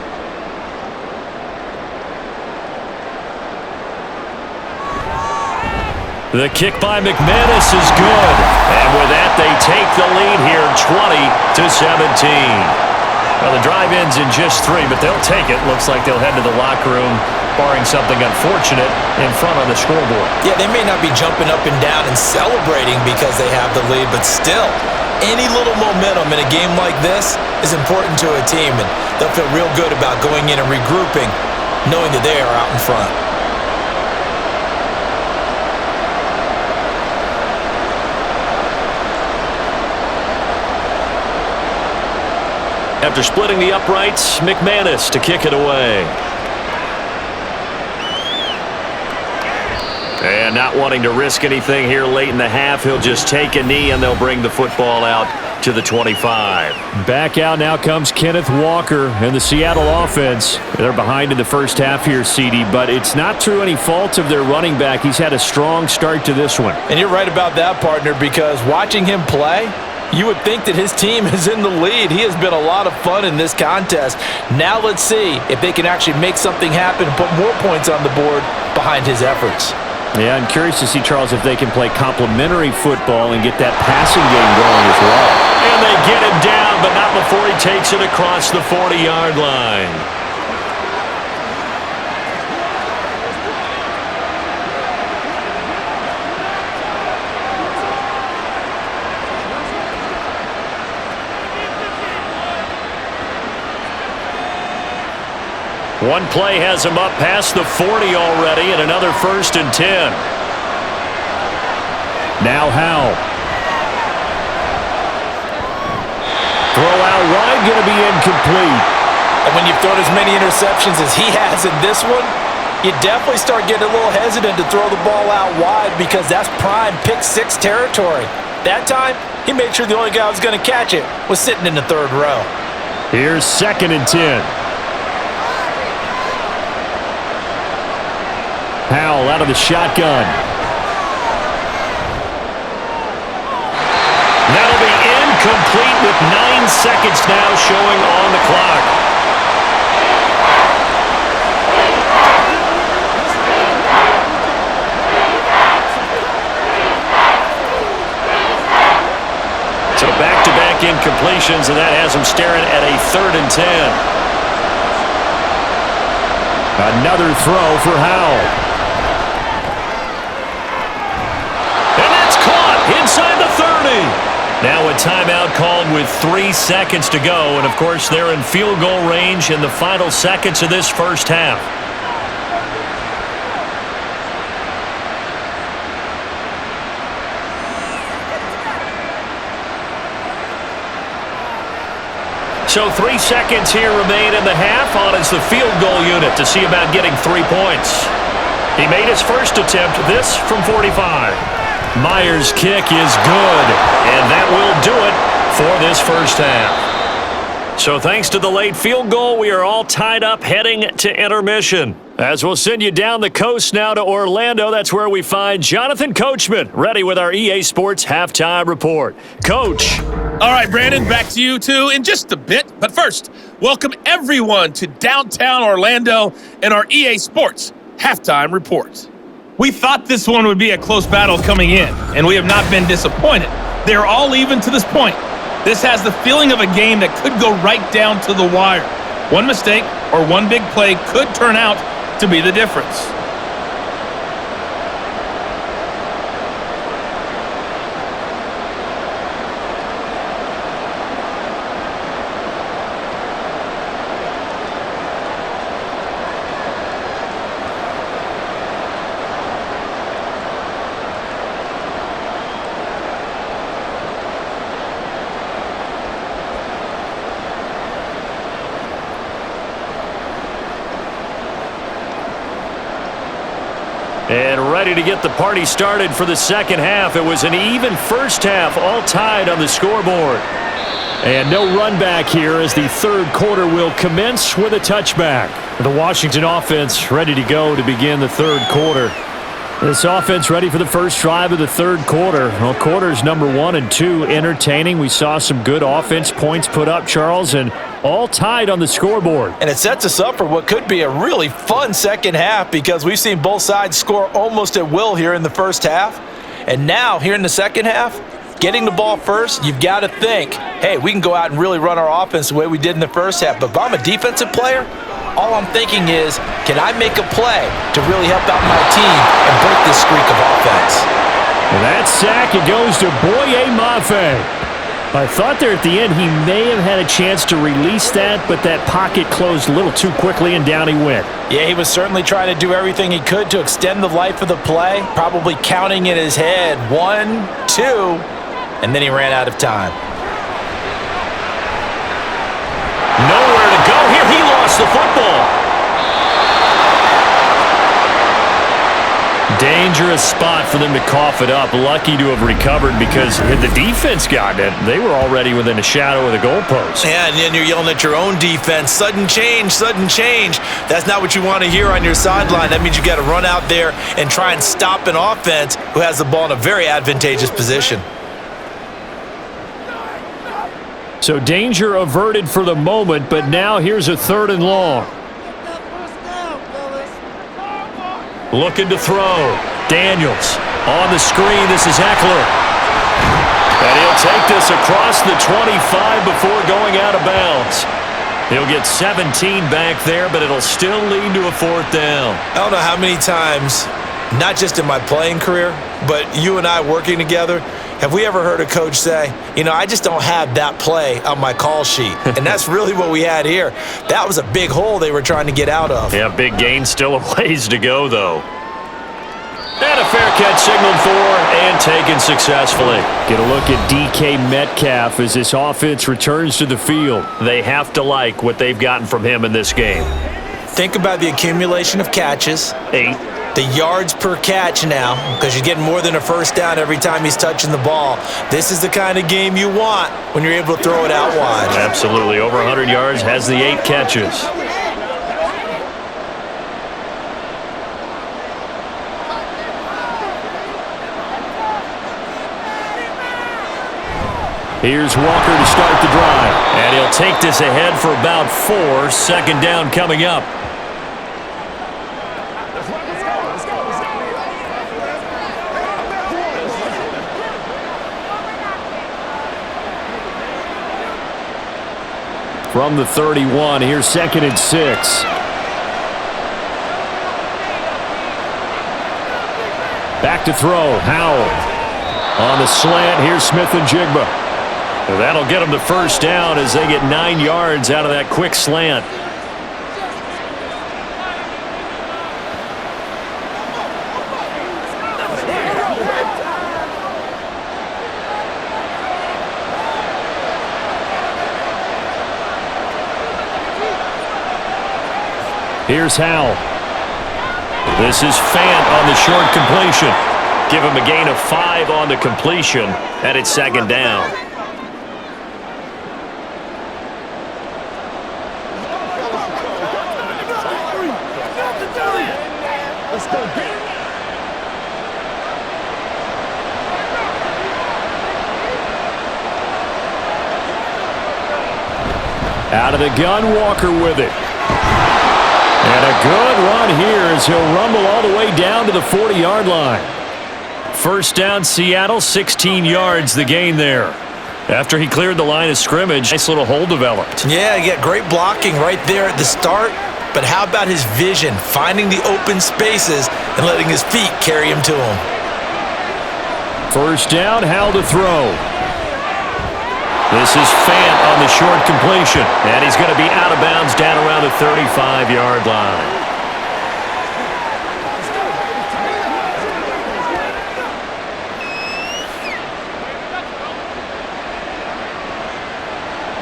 The kick by McManus is good. And with that, they take the lead here 20-17. Well, the drive ends in just 3, but they'll take it. Looks like they'll head to the locker room, barring something unfortunate, in front on the scoreboard. Yeah, they may not be jumping up and down and celebrating because they have the lead, but still, any little momentum in a game like this is important to a team, and they'll feel real good about going in and regrouping, knowing that they are out in front. After splitting the uprights, McManus to kick it away. And not wanting to risk anything here late in the half, he'll just take a knee and they'll bring the football out to the 25. Back out now comes Kenneth Walker and the Seattle offense. They're behind in the first half here, CD, but it's not through any fault of their running back. He's had a strong start to this one. And you're right about that, partner, because watching him play, you would think that his team is in the lead. He has been a lot of fun in this contest. Now let's see if they can actually make something happen and put more points on the board behind his efforts. Yeah, I'm curious to see, Charles, if they can play complementary football and get that passing game going as well. And they get him down, but not before he takes it across the 40-yard line. One play has him up past the 40 already, and another 1st and 10. Now Howell. Throw out wide, going to be incomplete. And when you've thrown as many interceptions as he has in this one, you definitely start getting a little hesitant to throw the ball out wide because that's prime pick 6 territory. That time, he made sure the only guy who was going to catch it was sitting in the 3rd row. Here's 2nd and 10. Howell out of the shotgun. That'll be incomplete with 9 seconds now showing on the clock. So back-to-back incompletions, and that has him staring at a 3rd and 10. Another throw for Howell. Inside the 30. Now a timeout called with 3 seconds to go. And, of course, they're in field goal range in the final seconds of this first half. So 3 seconds here remain in the half. On is the field goal unit to see about getting 3 points. He made his first attempt, this from 45. Myers' kick is good, and that will do it for this first half. So thanks to the late field goal, we are all tied up heading to intermission. As we'll send you down the coast now to Orlando, that's where we find Jonathan Coachman, ready with our EA Sports Halftime Report. Coach. All right, Brandon, back to you two in just a bit. But first, welcome everyone to downtown Orlando and our EA Sports Halftime Report. We thought this one would be a close battle coming in, and we have not been disappointed. They're all even to this point. This has the feeling of a game that could go right down to the wire. One mistake or one big play could turn out to be the difference. ready to get the party started for the second half. It was an even first half, all tied on the scoreboard. And no run back here as the third quarter will commence with a touchback. The Washington offense ready to go to begin the third quarter. This offense ready for the first drive of the third quarter. Well, quarters number 1 and 2 entertaining. We saw some good offense points put up, Charles, and all tied on the scoreboard. And it sets us up for what could be a really fun second half because we've seen both sides score almost at will here in the first half. And now, here in the second half, getting the ball first, you've got to think, hey, we can go out and really run our offense the way we did in the first half. But if I'm a defensive player, all I'm thinking is, can I make a play to really help out my team and break this streak of offense? Well, that sack, it goes to Boye Mafe. I thought there at the end he may have had a chance to release that, but that pocket closed a little too quickly and down he went. Yeah, he was certainly trying to do everything he could to extend the life of the play, probably counting in his head 1, 2, and then he ran out of time. Nowhere to go here. He lost the football. Dangerous spot for them to cough it up. Lucky to have recovered because had the defense gotten it, they were already within a shadow of the goalpost. Yeah, and then you're yelling at your own defense. Sudden change, sudden change. That's not what you want to hear on your sideline. That means you got to run out there and try and stop an offense who has the ball in a very advantageous position. So danger averted for the moment, but now here's a 3rd and long. Looking to throw. Daniels on the screen. This is Eckler. And he'll take this across the 25 before going out of bounds. He'll get 17 back there, but it'll still lead to a 4th down. I don't know how many times, not just in my playing career, but you and I working together, have we ever heard a coach say, you know, I just don't have that play on my call sheet? And that's really what we had here. That was a big hole they were trying to get out of. Yeah, big gain, still a ways to go, though. And a fair catch signaled for and taken successfully. Get a look at DK Metcalf as this offense returns to the field. They have to like what they've gotten from him in this game. Think about the accumulation of catches. 8. The yards per catch now, because you're getting more than a first down every time he's touching the ball. This is the kind of game you want when you're able to throw it out wide. Absolutely. Over 100 yards, has the 8 catches. Here's Walker to start the drive. And he'll take this ahead for about 4. Second down coming up. From the 31, here's 2nd and 6. Back to throw, Howell. On the slant, here's Smith and Jigba. Well, that'll get them the first down as they get 9 yards out of that quick slant. Here's Howell. This is Fant on the short completion. Give him a gain of 5 on the completion, and it's 2nd down. Out of the gun, Walker with it. And a good run here as he'll rumble all the way down to the 40-yard line. First down, Seattle, 16 yards the gain there. After he cleared the line of scrimmage, nice little hole developed. Yeah, great blocking right there at the start. But how about his vision, finding the open spaces and letting his feet carry him to him? First down, Howell to throw. This is Fant on the short completion. And he's going to be out of bounds down around the 35-yard line.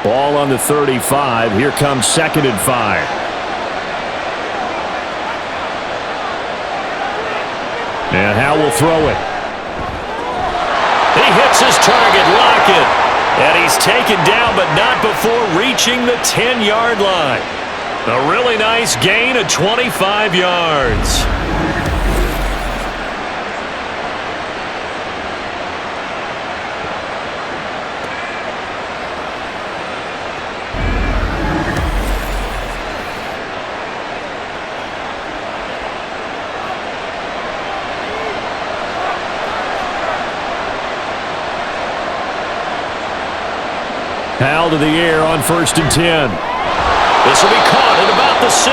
Ball on the 35. Here comes 2nd and 5. And Howell will throw it. He hits his target, Lockett. And he's taken down, but not before reaching the 10-yard line. A really nice gain of 25 yards. Howell to the air on 1st and 10. This will be caught at about the 6.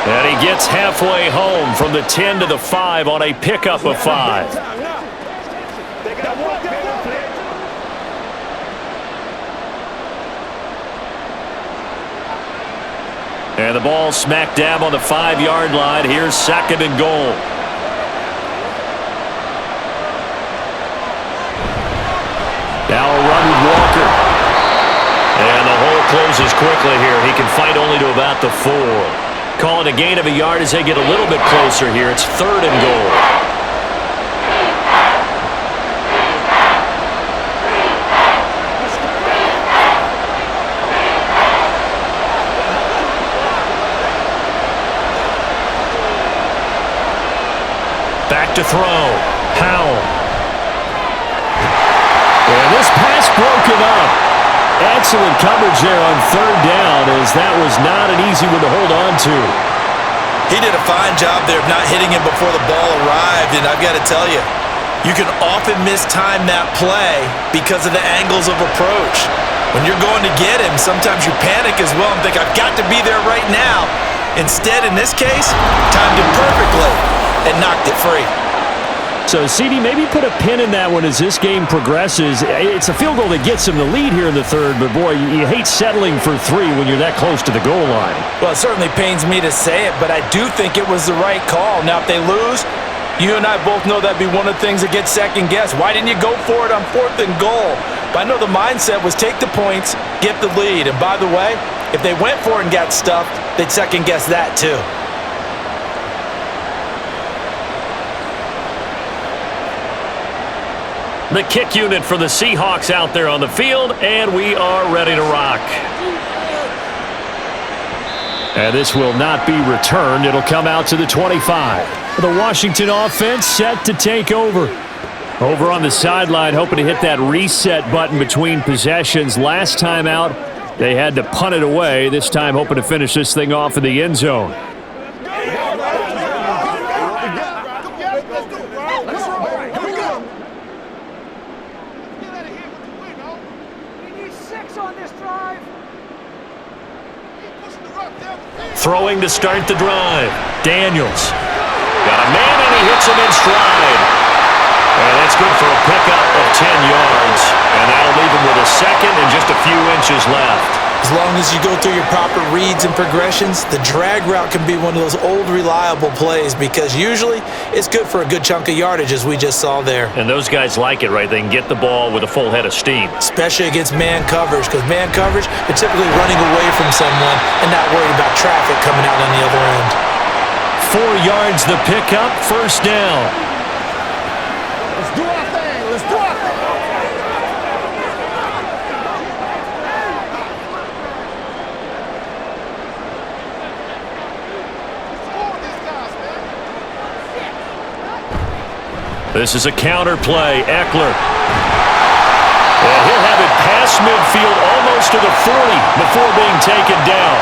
And he gets halfway home from the 10 to the 5 on a pickup of 5. And the ball smack dab on the 5-yard line. Here's 2nd and goal. Now a run with Walker. And the hole closes quickly here. He can fight only to about the 4. Call it a gain of a yard as they get a little bit closer here. It's 3rd and goal. Back to throw. Howell. And this pass broken up. Excellent coverage there on 3rd down, as that was not an easy one to hold on to. He did a fine job there of not hitting him before the ball arrived, and I've got to tell you, you can often mistime that play because of the angles of approach. When you're going to get him, sometimes you panic as well and think, I've got to be there right now. Instead, in this case, timed it perfectly and knocked it free. So, CD, maybe put a pin in that one as this game progresses. It's a field goal that gets him the lead here in the 3rd, but, boy, you hate settling for 3 when you're that close to the goal line. Well, it certainly pains me to say it, but I do think it was the right call. Now, if they lose, you and I both know that'd be one of the things that gets second-guessed. Why didn't you go for it on 4th and goal? But I know the mindset was take the points, get the lead. And, by the way, if they went for it and got stuffed, they'd second-guess that, too. The kick unit for the Seahawks out there on the field, and we are ready to rock. And this will not be returned. It'll come out to the 25. The Washington offense set to take over. Over on the sideline, hoping to hit that reset button between possessions. Last time out, they had to punt it away. This time, hoping to finish this thing off in the end zone. Throwing to start the drive. Daniels. Got a man, and he hits him in stride. And that's good for a pickup of 10 yards. And that'll leave him with a 2nd and just a few inches left. As long as you go through your proper reads and progressions, the drag route can be one of those old reliable plays because usually it's good for a good chunk of yardage, as we just saw there. And those guys like it, right? They can get the ball with a full head of steam. Especially against man coverage, because man coverage, they're typically running away from someone and not worried about traffic coming out on the other end. 4 yards the pickup, 1st down. Let's do our thing. Let's do our thing. This is a counter play. Eckler. And he'll have it past midfield almost to the 40 before being taken down.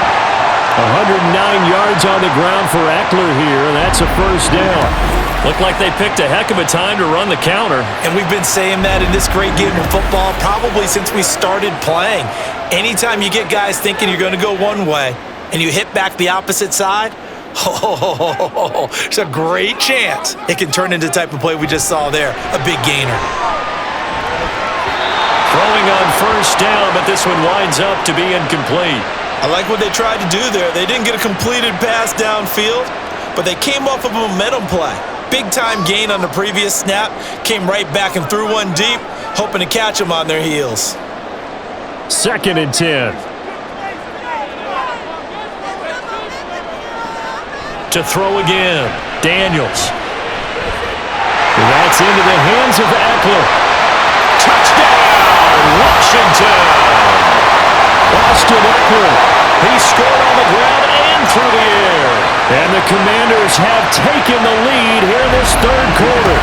109 yards on the ground for Eckler here, and that's a 1st down. Looked like they picked a heck of a time to run the counter. And we've been saying that in this great game of football probably since we started playing. Anytime you get guys thinking you're going to go one way and you hit back the opposite side, it's a great chance it can turn into the type of play we just saw there, a big gainer. Throwing on 1st down, but this one winds up to be incomplete. I like what they tried to do there. They didn't get a completed pass downfield, but they came off of a momentum play. Big-time gain on the previous snap, came right back and threw one deep, hoping to catch them on their heels. 2nd and 10. To throw again. Daniels. And that's into the hands of Eckler. Touchdown, Washington! Austin Eckler, he scored on the ground and through the air. And the Commanders have taken the lead here in this third quarter.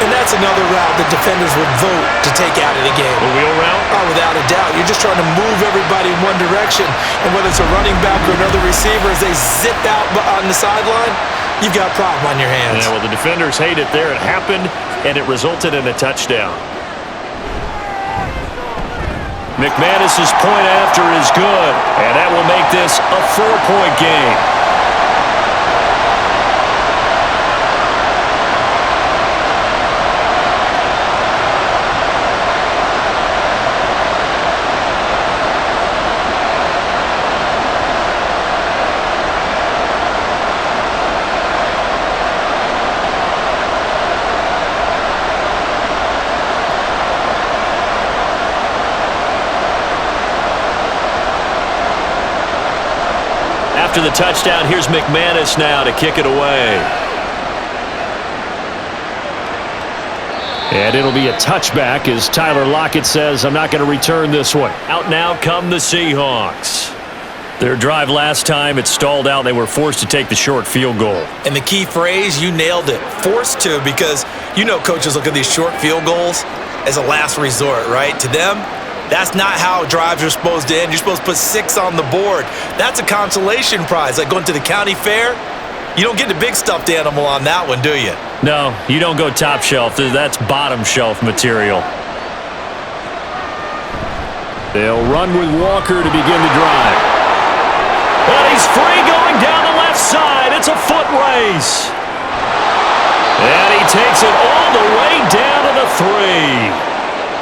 And that's another route the defenders would vote to take out of the game. The wheel route? Oh, without a doubt. You're just trying to move everybody in one direction. And whether it's a running back or another receiver, as they zip out on the sideline, you've got a problem on your hands. Yeah, well, the defenders hate it there. It happened, and it resulted in a touchdown. McManus's point after is good, and that will make this a 4-point game. After the touchdown, here's McManus now to kick it away. And it'll be a touchback as Tyler Lockett says, I'm not going to return this one. Out now come the Seahawks. Their drive last time, it stalled out. They were forced to take the short field goal. And the key phrase, you nailed it. Forced to, because you know coaches look at these short field goals as a last resort, right? To them, that's not how drives are supposed to end. You're supposed to put 6 on the board. That's a consolation prize. Like going to the county fair, you don't get the big stuffed animal on that one, do you? No, you don't go top shelf. That's bottom shelf material. They'll run with Walker to begin the drive. And he's free going down the left side. It's a foot race. And he takes it all the way down to the 3.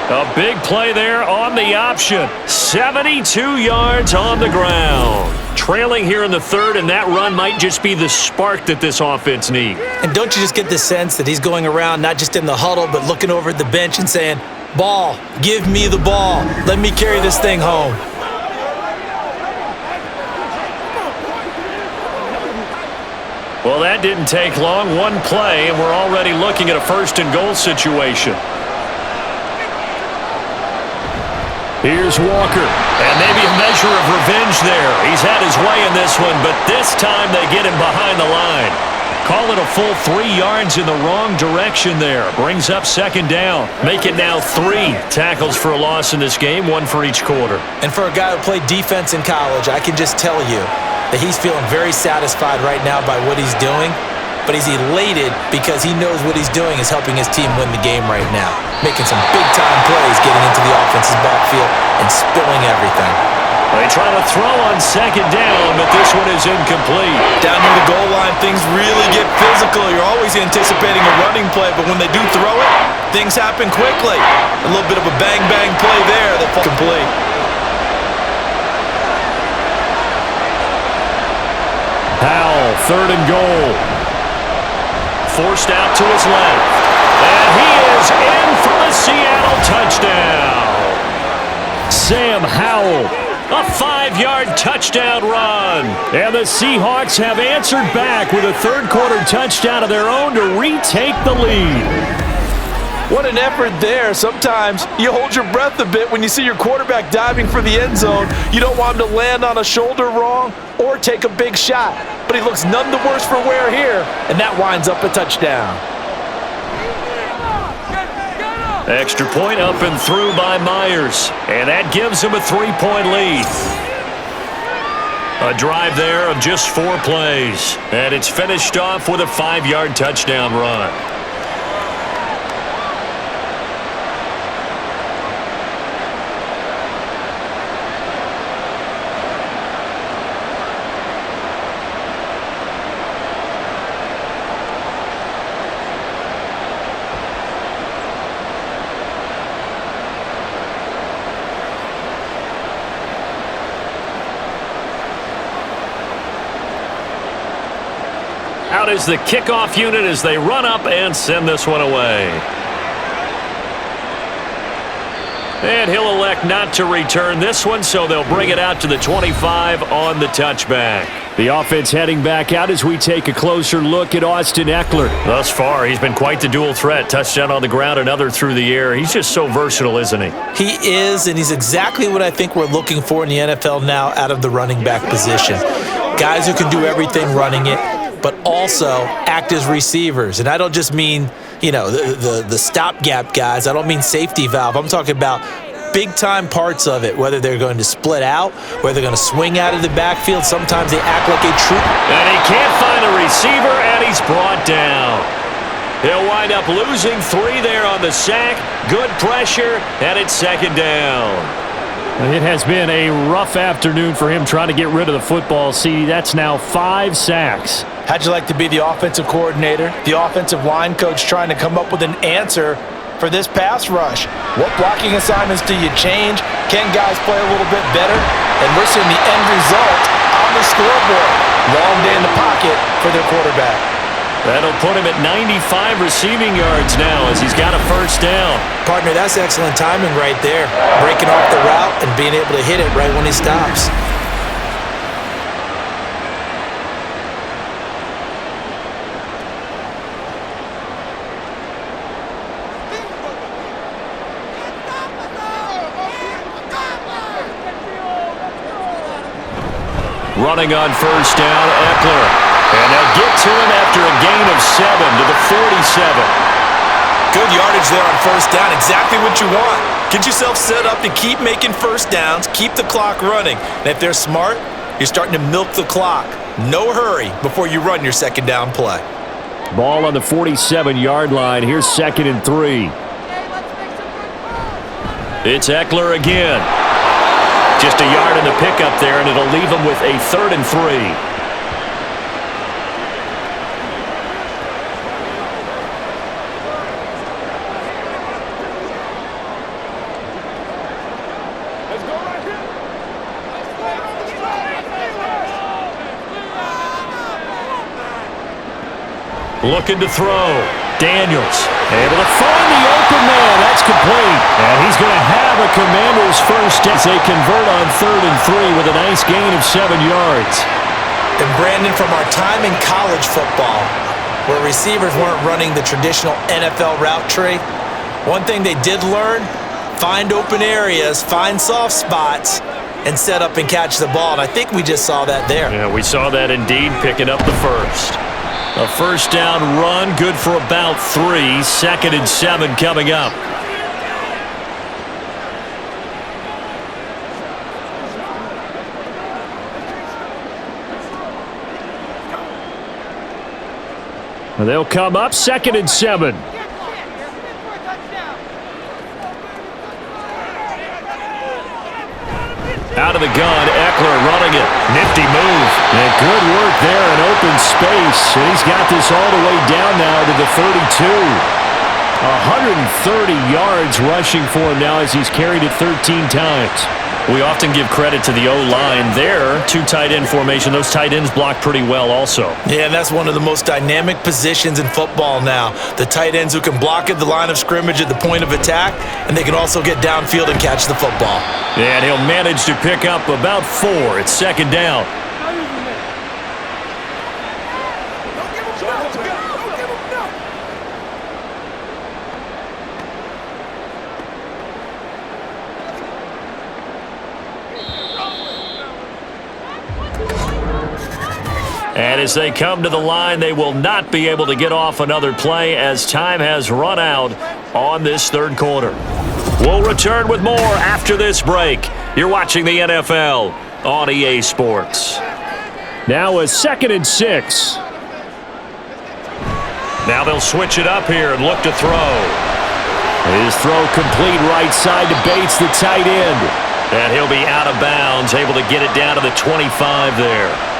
A big play there on the option. 72 yards on the ground. Trailing here in the third, and that run might just be the spark that this offense needs. And don't you just get the sense that he's going around not just in the huddle, but looking over at the bench and saying, ball, give me the ball. Let me carry this thing home. Well, that didn't take long. One play, and we're already looking at a first-and-goal situation. Here's Walker, and maybe a measure of revenge there. He's had his way in this one, but this time they get him behind the line. Call it a full 3 yards in the wrong direction there. Brings up second down. Make it now 3 tackles for a loss in this game, 1 for each quarter. And for a guy who played defense in college, I can just tell you that he's feeling very satisfied right now by what he's doing. But he's elated because he knows what he's doing is helping his team win the game right now. Making some big-time plays, getting into the offense's backfield and spilling everything. They try to throw on second down, but this one is incomplete. Down near the goal line, things really get physical. You're always anticipating a running play, but when they do throw it, things happen quickly. A little bit of a bang-bang play there that falls complete. Howell, third and goal. Forced out to his left. And he is in for the Seattle touchdown. Sam Howell, a 5-yard touchdown run. And the Seahawks have answered back with a third-quarter touchdown of their own to retake the lead. What an effort there. Sometimes you hold your breath a bit when you see your quarterback diving for the end zone. You don't want him to land on a shoulder wrong or take a big shot. But he looks none the worse for wear here, and that winds up a touchdown. Extra point up and through by Myers, and that gives him a 3-point lead. A drive there of just 4 plays, and it's finished off with a 5-yard touchdown run. Out is the kickoff unit as they run up and send this one away. And he'll elect not to return this one, so they'll bring it out to the 25 on the touchback. The offense heading back out as we take a closer look at Austin Eckler. Thus far, he's been quite the dual threat. Touchdown on the ground, another through the air. He's just so versatile, isn't he? He is, and he's exactly what I think we're looking for in the NFL now out of the running back position. Guys who can do everything running it, but also act as receivers. And I don't just mean, the stopgap guys. I don't mean safety valve. I'm talking about big-time parts of it, whether they're going to split out, whether they're going to swing out of the backfield. Sometimes they act like a troop. And he can't find a receiver, and he's brought down. He'll wind up losing 3 there on the sack. Good pressure, and it's second down. It has been a rough afternoon for him trying to get rid of the football. See, that's now 5 sacks. How'd you like to be the offensive coordinator, the offensive line coach trying to come up with an answer for this pass rush? What blocking assignments do you change? Can guys play a little bit better? And we're seeing the end result on the scoreboard. Long day in the pocket for their quarterback. That'll put him at 95 receiving yards now as he's got a first down. Partner, that's excellent timing right there. Breaking off the route and being able to hit it right when he stops. Running on first down, Eckler. And they'll get to him after a gain of 7 to the 47. Good yardage there on first down. Exactly what you want. Get yourself set up to keep making first downs, keep the clock running. And if they're smart, you're starting to milk the clock. No hurry before you run your second down play. Ball on the 47-yard line. Here's 2nd and 3. It's Eckler again. Just a yard in the pickup there, and it'll leave him with a 3rd and 3. Looking to throw. Daniels able to find the open man. That's complete. And he's going to have a Commanders first as they convert on 3rd and 3 with a nice gain of 7 yards. And Brandon, from our time in college football, where receivers weren't running the traditional NFL route tree, one thing they did learn, find open areas, find soft spots, and set up and catch the ball. And I think we just saw that there. Yeah, we saw that indeed, picking up the first. A first down run, good for about 3. 2nd and 7 coming up. They'll come up 2nd and 7. Out of the gun, Eckler running it. Nifty move. And good work there in open space. And he's got this all the way down now to the 32. 130 yards rushing for him now as he's carried it 13 times. We often give credit to the O-line there. 2 tight end formation. Those tight ends block pretty well also. Yeah, and that's one of the most dynamic positions in football now. The tight ends who can block at the line of scrimmage at the point of attack, and they can also get downfield and catch the football. And he'll manage to pick up about 4. It's 2nd down. And as they come to the line, they will not be able to get off another play as time has run out on this 3rd quarter. We'll return with more after this break. You're watching the NFL on EA Sports. Now a 2nd and 6. Now they'll switch it up here and look to throw. His throw complete right side to Bates, the tight end. And he'll be out of bounds, able to get it down to the 25 there.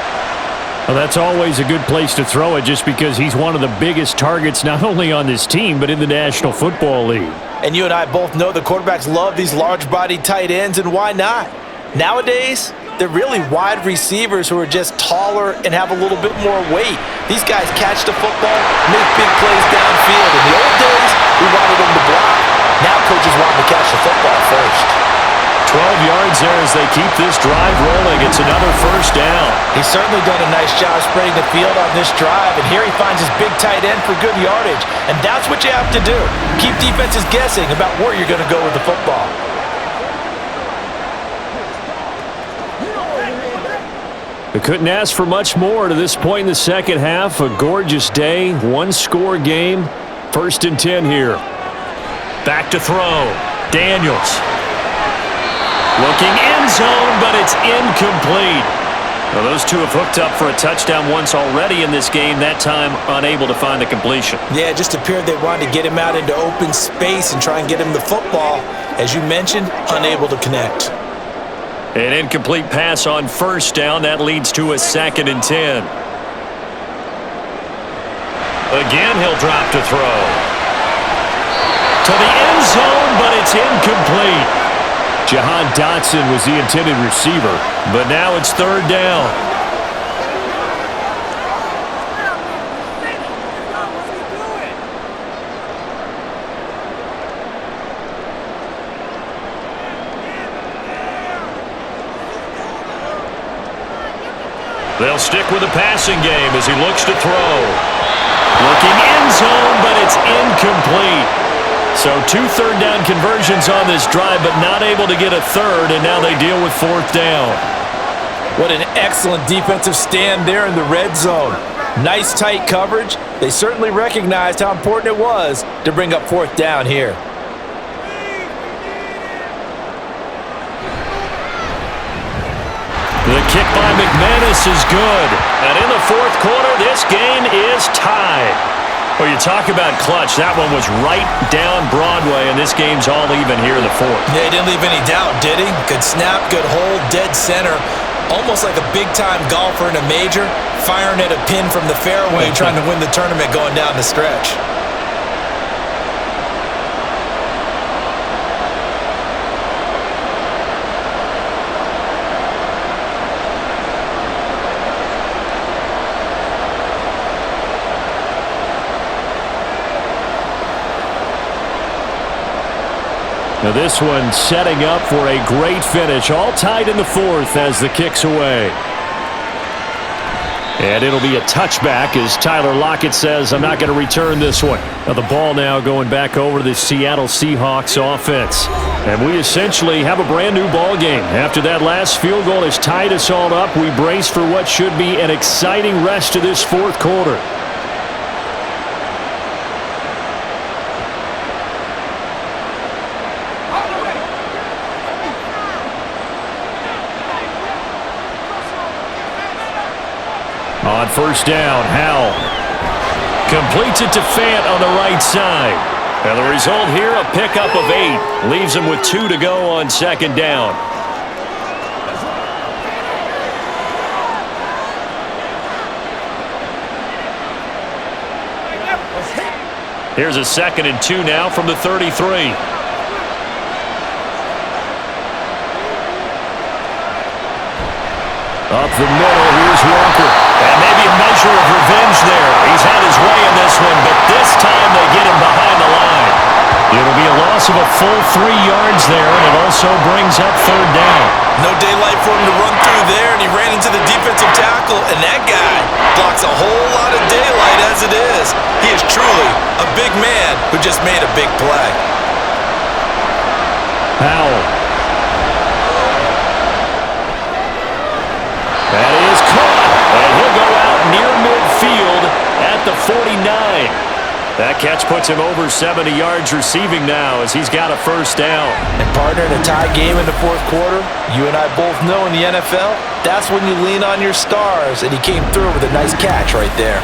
Well, that's always a good place to throw it just because he's one of the biggest targets not only on this team but in the National Football League. And you and I both know the quarterbacks love these large-bodied tight ends, and why not? Nowadays, they're really wide receivers who are just taller and have a little bit more weight. These guys catch the football, make big plays downfield. In the old days, we wanted them to block. Now coaches want him to catch the football first. 12 yards there as they keep this drive rolling. It's another first down. He's certainly done a nice job spreading the field on this drive, and here he finds his big tight end for good yardage. And that's what you have to do. Keep defenses guessing about where you're going to go with the football. We couldn't ask for much more to this point in the second half. A gorgeous day, one-score game. 1st and 10 here. Back to throw. Daniels. Looking end zone, but it's incomplete. Well, those two have hooked up for a touchdown once already in this game, that time unable to find the completion. Yeah, it just appeared they wanted to get him out into open space and try and get him the football. As you mentioned, unable to connect. An incomplete pass on first down. That leads to a 2nd and 10. Again, he'll drop to throw. To the end zone, but it's incomplete. Jahan Dotson was the intended receiver, but now it's 3rd down. They'll stick with the passing game as he looks to throw. Looking end zone, but it's incomplete. So 2 third-down conversions on this drive, but not able to get a third, and now they deal with 4th down. What an excellent defensive stand there in the red zone. Nice tight coverage. They certainly recognized how important it was to bring up 4th down here. The kick by McManus is good. And in the 4th quarter, this game is tied. Well, you talk about clutch. That one was right down Broadway, and this game's all even here in the 4th. Yeah, he didn't leave any doubt, did he? Good snap, good hold, dead center. Almost like a big-time golfer in a major, firing at a pin from the fairway, trying to win the tournament going down the stretch. Now this one setting up for a great finish. All tied in the 4th as the kick's away. And it'll be a touchback as Tyler Lockett says, I'm not going to return this one. Now the ball now going back over to the Seattle Seahawks offense. And we essentially have a brand new ball game. After that last field goal has tied us all up, we brace for what should be an exciting rest of this 4th quarter. On 1st down, Howell completes it to Fant on the right side. And the result here, a pickup of 8. Leaves him with 2 to go on 2nd down. Here's a 2nd and 2 now from the 33. Up the middle, here's Walker. And maybe a measure of revenge there. He's had his way in this one, but this time they get him behind the line. It'll be a loss of a full 3 yards there, and it also brings up 3rd down. No daylight for him to run through there, and he ran into the defensive tackle, and that guy blocks a whole lot of daylight as it is. He is truly a big man who just made a big play. Howell. That is caught, and he'll go out near midfield at the 49. That catch puts him over 70 yards receiving now as he's got a 1st down. And partner, in a tie game in the 4th quarter, you and I both know in the NFL, that's when you lean on your stars, and he came through with a nice catch right there.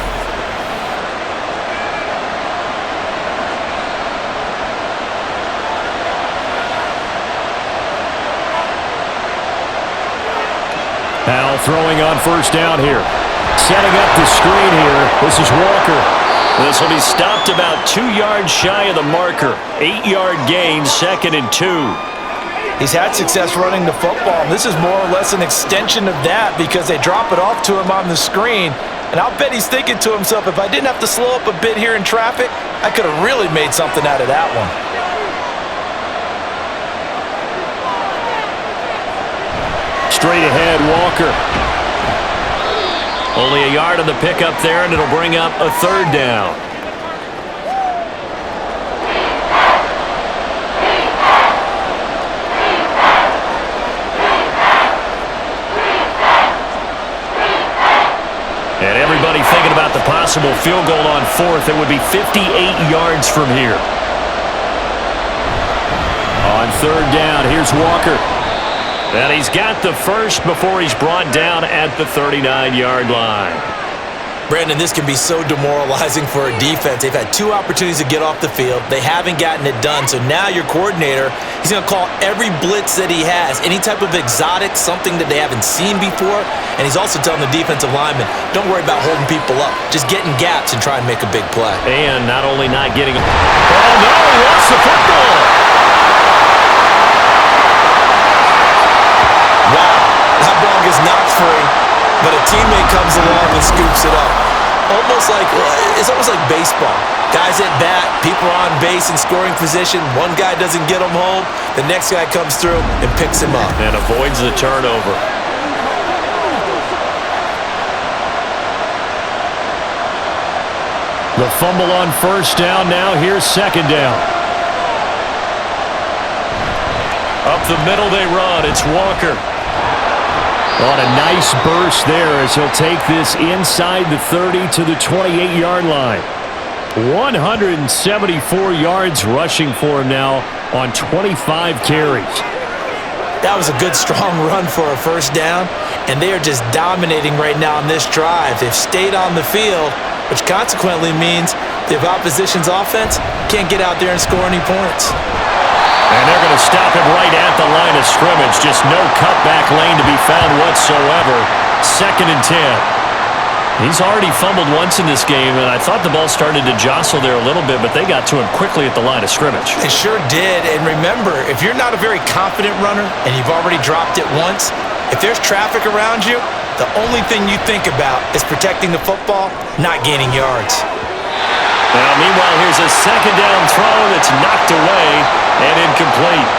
Howell throwing on 1st down here. Setting up the screen here. This is Walker. This will be stopped about 2 yards shy of the marker. 8-yard gain, 2nd and 2. He's had success running the football, and this is more or less an extension of that because they drop it off to him on the screen. And I'll bet he's thinking to himself, if I didn't have to slow up a bit here in traffic, I could have really made something out of that one. Straight ahead, Walker. Only a yard on the pickup there, and it'll bring up a third down. And everybody thinking about the possible field goal on fourth. It would be 58 yards from here. On third down, here's Walker. And he's got the first before he's brought down at the 39-yard line. Brandon, this can be so demoralizing for a defense. They've had 2 opportunities to get off the field. They haven't gotten it done. So now your coordinator, he's going to call every blitz that he has, any type of exotic, something that they haven't seen before. And he's also telling the defensive lineman, don't worry about holding people up. Just get in gaps and try and make a big play. And not only not getting... Oh, no, he lost the football. Wow, that ball gets knocked free, but a teammate comes along and scoops it up. It's almost like baseball. Guys at bat, people are on base in scoring position. One guy doesn't get him home. The next guy comes through and picks him up. And avoids the turnover. The fumble on first down. Now here's second down. Up the middle they run. It's Walker. On a nice burst there as he'll take this inside the 30 to the 28-yard line. 174 yards rushing for him now on 25 carries. That was a good, strong run for a first down, and they are just dominating right now on this drive. They've stayed on the field, which consequently means the opposition's offense can't get out there and score any points. And they're going to stop him right at the line of scrimmage. Just no cutback lane to be found whatsoever. 2nd and 10. He's already fumbled once in this game, and I thought the ball started to jostle there a little bit, but they got to him quickly at the line of scrimmage. They sure did. And remember, if you're not a very confident runner and you've already dropped it once, if there's traffic around you, the only thing you think about is protecting the football, not gaining yards. Now, meanwhile, here's a second down throw that's knocked away and incomplete.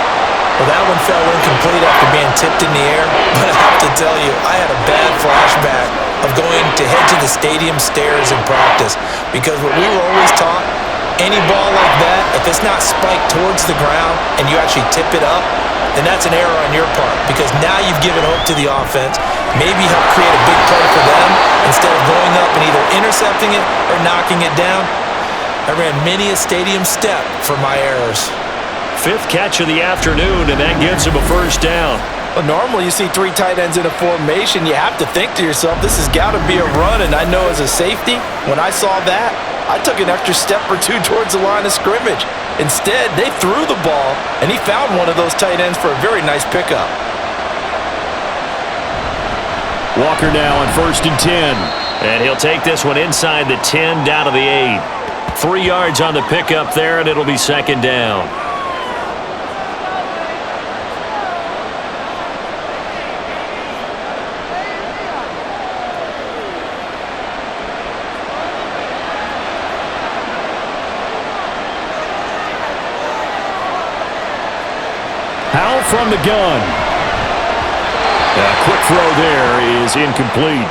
Well, that one fell incomplete after being tipped in the air, but I have to tell you, I had a bad flashback of going to head to the stadium stairs in practice, because what we were always taught, any ball like that, if it's not spiked towards the ground and you actually tip it up, then that's an error on your part, because now you've given hope to the offense, maybe help create a big play for them, instead of going up and either intercepting it or knocking it down. I ran many a stadium step for my errors. 5th catch of the afternoon, and that gives him a first down. Well, normally you see 3 tight ends in a formation. You have to think to yourself, this has got to be a run, and I know as a safety, when I saw that, I took an extra step or 2 towards the line of scrimmage. Instead, they threw the ball, and he found one of those tight ends for a very nice pickup. Walker now on 1st and 10. And he'll take this one inside the 10 down to the 8. 3 yards on the pickup there, and it'll be second down. Howell from the gun. A quick throw there is incomplete.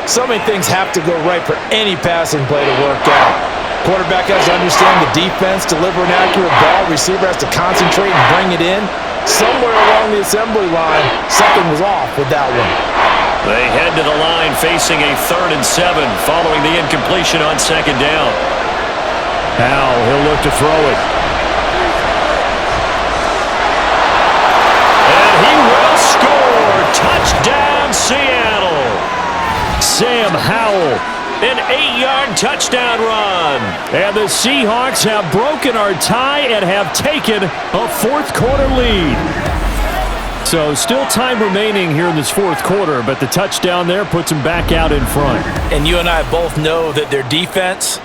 So many things have to go right for any passing play to work out. Quarterback has to understand the defense, deliver an accurate ball. Receiver has to concentrate and bring it in. Somewhere along the assembly line, something was off with that one. They head to the line facing a 3rd and 7 following the incompletion on second down. Howell, he'll look to throw it. And he will score. Touchdown, Seattle. Sam Howell, an 8-yard touchdown run. And the Seahawks have broken our tie and have taken a 4th quarter lead. So still time remaining here in this 4th quarter, but the touchdown there puts them back out in front. And you and I both know that their defense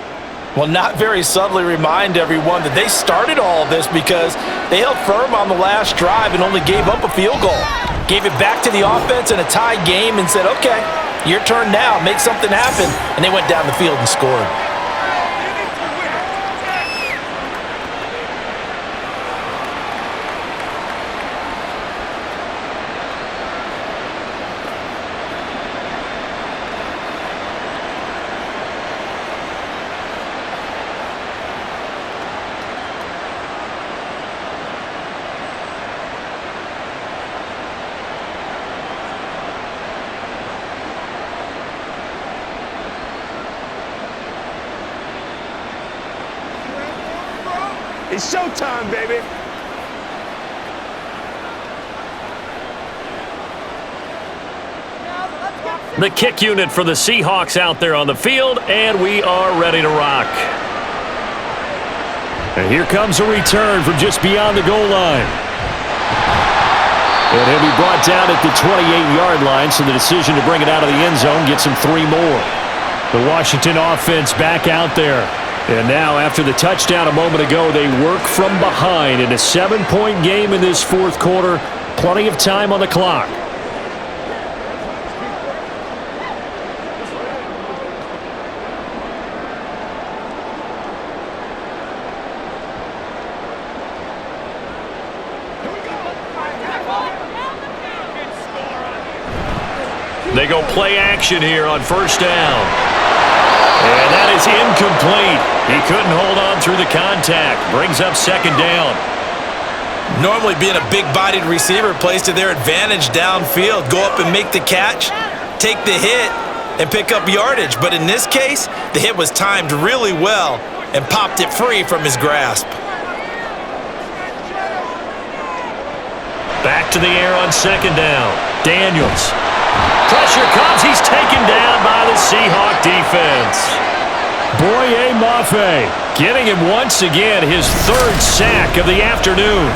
will not very subtly remind everyone that they started all of this because they held firm on the last drive and only gave up a field goal. Gave it back to the offense in a tie game and said, okay, your turn now, make something happen. And they went down the field and scored. It's showtime, baby. The kick unit for the Seahawks out there on the field, and we are ready to rock. And here comes a return from just beyond the goal line. And he'll be brought down at the 28-yard line, so the decision to bring it out of the end zone gets him 3 more. The Washington offense back out there. And now, after the touchdown a moment ago, they work from behind in a 7-point game in this fourth quarter. Plenty of time on the clock. They go play action here on first down. And that is incomplete. He couldn't hold on through the contact. Brings up second down. Normally being a big-bodied receiver plays to their advantage downfield. Go up and make the catch, take the hit, and pick up yardage. But in this case, the hit was timed really well and popped it free from his grasp. Back to the air on second down. Daniels. Pressure comes. He's taken down by the Seahawk defense. Boye Mafe getting him once again his 3rd sack of the afternoon.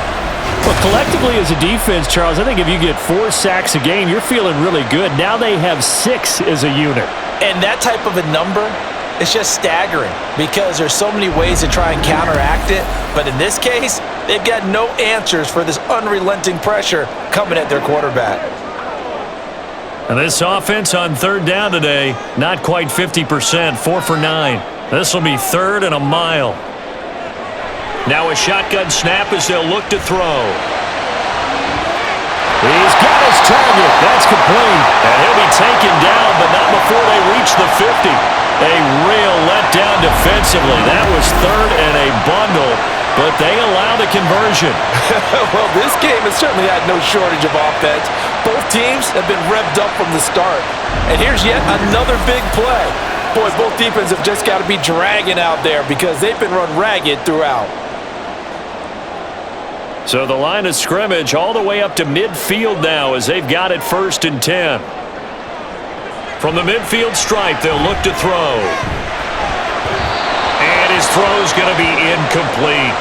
Well, collectively as a defense, Charles, I think if you get 4 sacks a game, you're feeling really good. Now they have 6 as a unit. And that type of a number is just staggering because there's so many ways to try and counteract it. But in this case, they've got no answers for this unrelenting pressure coming at their quarterback. And this offense on third down today, not quite 50%, 4 for 9. This will be 3rd and a mile. Now a shotgun snap as they'll look to throw. He's got his target. That's complete. And he'll be taken down, but not before they reach the 50. A real letdown defensively. That was 3rd and a bundle, but they allow the conversion. Well, this game has certainly had no shortage of offense. Both teams have been revved up from the start. And here's yet another big play. Boy, both defenses have just got to be dragging out there because they've been run ragged throughout. So the line of scrimmage all the way up to midfield now as they've got it 1st and 10. From the midfield stripe, they'll look to throw. And his throw's going to be incomplete.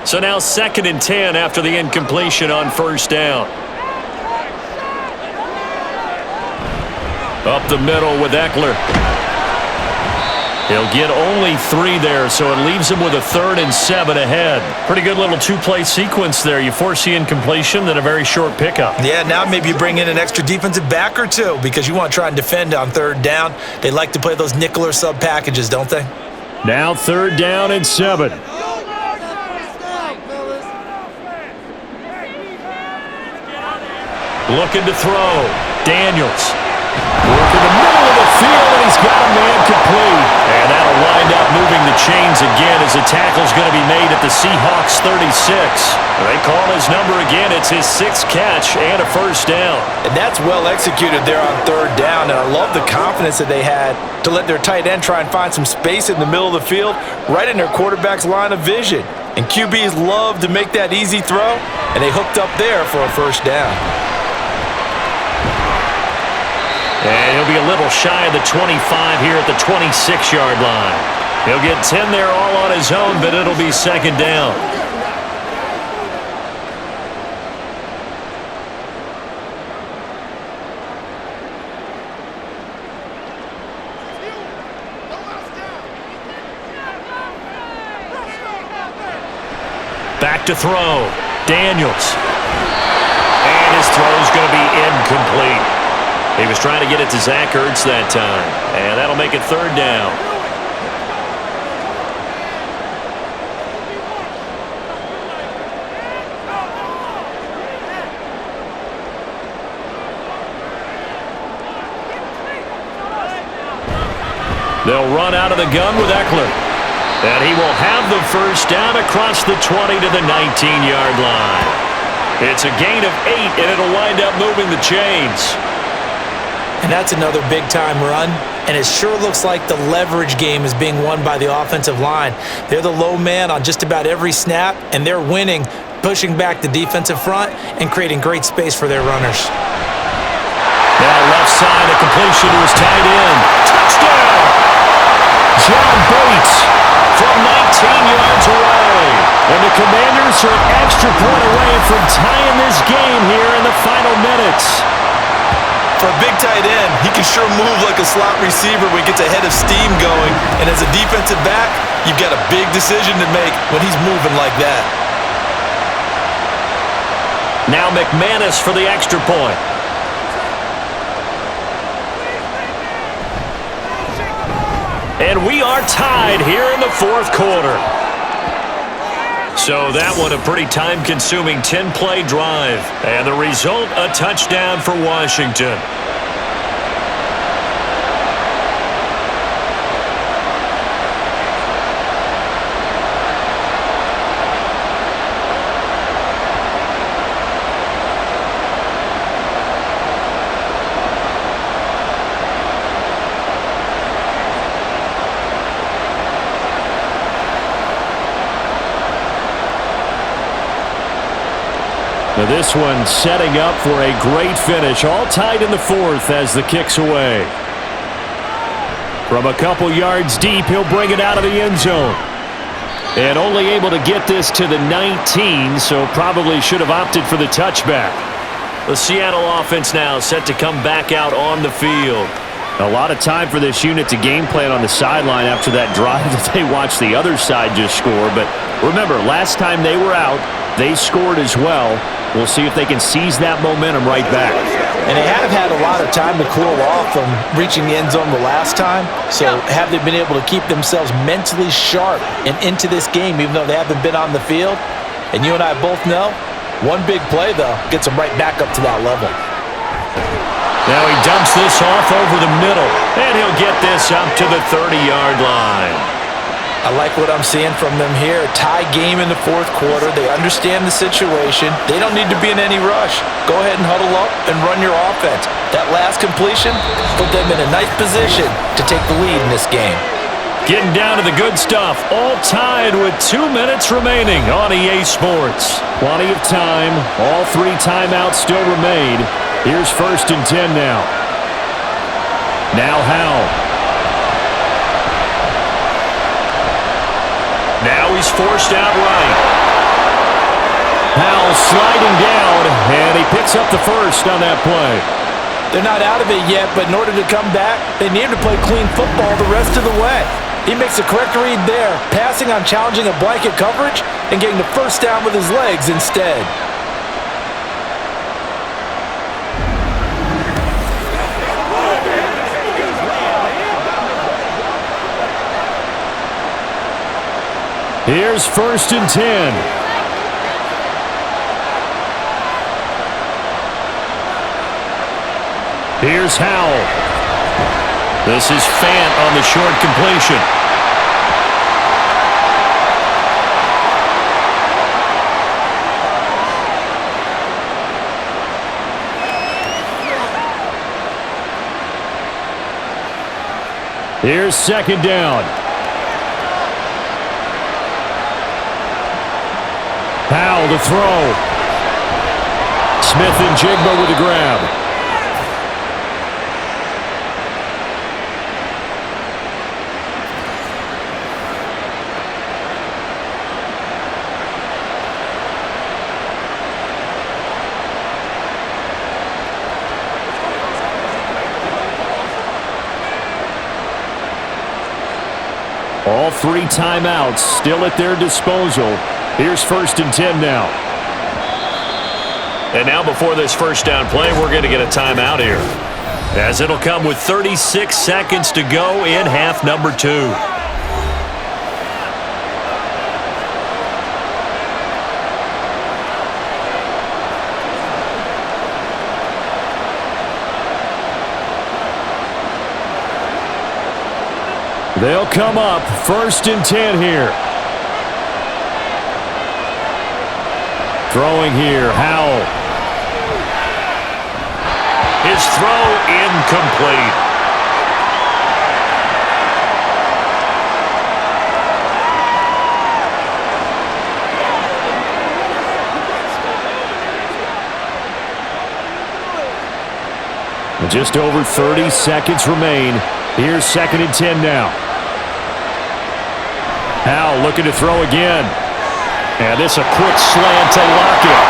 So now 2nd and 10 after the incompletion on first down. Up the middle with Eckler. He'll get only 3 there, so it leaves him with a 3rd and 7 ahead. Pretty good little 2-play sequence there. You force the incompletion, then a very short pickup. Yeah, now maybe you bring in an extra defensive back or 2 because you want to try and defend on 3rd down. They like to play those nickel or sub packages, don't they? Now 3rd down and 7. Looking to throw. Daniels. Working the middle of the field, and he's got a man complete. And that'll wind up moving the chains again as the tackle's going to be made at the Seahawks 36. They call his number again. It's his 6th catch and a first down. And that's well executed there on 3rd down, and I love the confidence that they had to let their tight end try and find some space in the middle of the field, right in their quarterback's line of vision. And QBs love to make that easy throw, and they hooked up there for a first down. And he'll be a little shy of the 25 here at the 26-yard line. He'll get 10 there all on his own, but it'll be 2nd down. Back to throw. Daniels. And his throw's going to be incomplete. He was trying to get it to Zach Ertz that time, and that'll make it 3rd down. They'll run out of the gun with Eckler, and he will have the first down across the 20 to the 19-yard line. It's a gain of 8, and it'll wind up moving the chains. And that's another big-time run, and it sure looks like the leverage game is being won by the offensive line. They're the low man on just about every snap, and they're winning, pushing back the defensive front and creating great space for their runners. Now left side, a completion to his tight end. Touchdown! John Bates from 19 yards away. And the Commanders are an extra point away from tying this game here in the final minutes. For a big tight end, he can sure move like a slot receiver when he gets a head of steam going. And as a defensive back, you've got a big decision to make when he's moving like that. Now McManus for the extra point. And we are tied here in the fourth quarter. So that one a pretty time-consuming 10-play drive. And the result, a touchdown for Washington. Now this one setting up for a great finish. All tied in the fourth as the kick's away. From a couple yards deep, he'll bring it out of the end zone. And only able to get this to the 19, so probably should have opted for the touchback. The Seattle offense now set to come back out on the field. A lot of time for this unit to game plan on the sideline after that drive that they watched the other side just score. But remember, last time they were out, they scored as well. We'll see if they can seize that momentum right back. And they have had a lot of time to cool off from reaching the end zone the last time. So have they been able to keep themselves mentally sharp and into this game, even though they haven't been on the field? And you and I both know, one big play, though, gets them right back up to that level. Now he dumps this off over the middle, and he'll get this up to the 30-yard line. I like what I'm seeing from them here. Tie game in the fourth quarter. They understand the situation. They don't need to be in any rush. Go ahead and huddle up and run your offense. That last completion put them in a nice position to take the lead in this game. Getting down to the good stuff. All tied with 2 minutes remaining on EA Sports. Plenty of time. All 3 timeouts still remain. Here's 1st and 10 now. Now Howell. Now he's forced out right. Howell sliding down, and he picks up the first on that play. They're not out of it yet, but in order to come back, they need to play clean football the rest of the way. He makes the correct read there, passing on challenging a blanket coverage and getting the first down with his legs instead. Here's 1st and 10. Here's Howell. This is Fant on the short completion. Here's 2nd down. Howell to throw. Smith and Jigba with the grab. All 3 timeouts still at their disposal. Here's 1st and 10 now. And now before this first down play, we're going to get a timeout here, as it'll come with 36 seconds to go in half number 2. They'll come up 1st and 10 here. Throwing here, Howell. His throw incomplete. Just over 30 seconds remain. Here's 2nd and 10 now. Howell looking to throw again. And this a quick slant to lock it.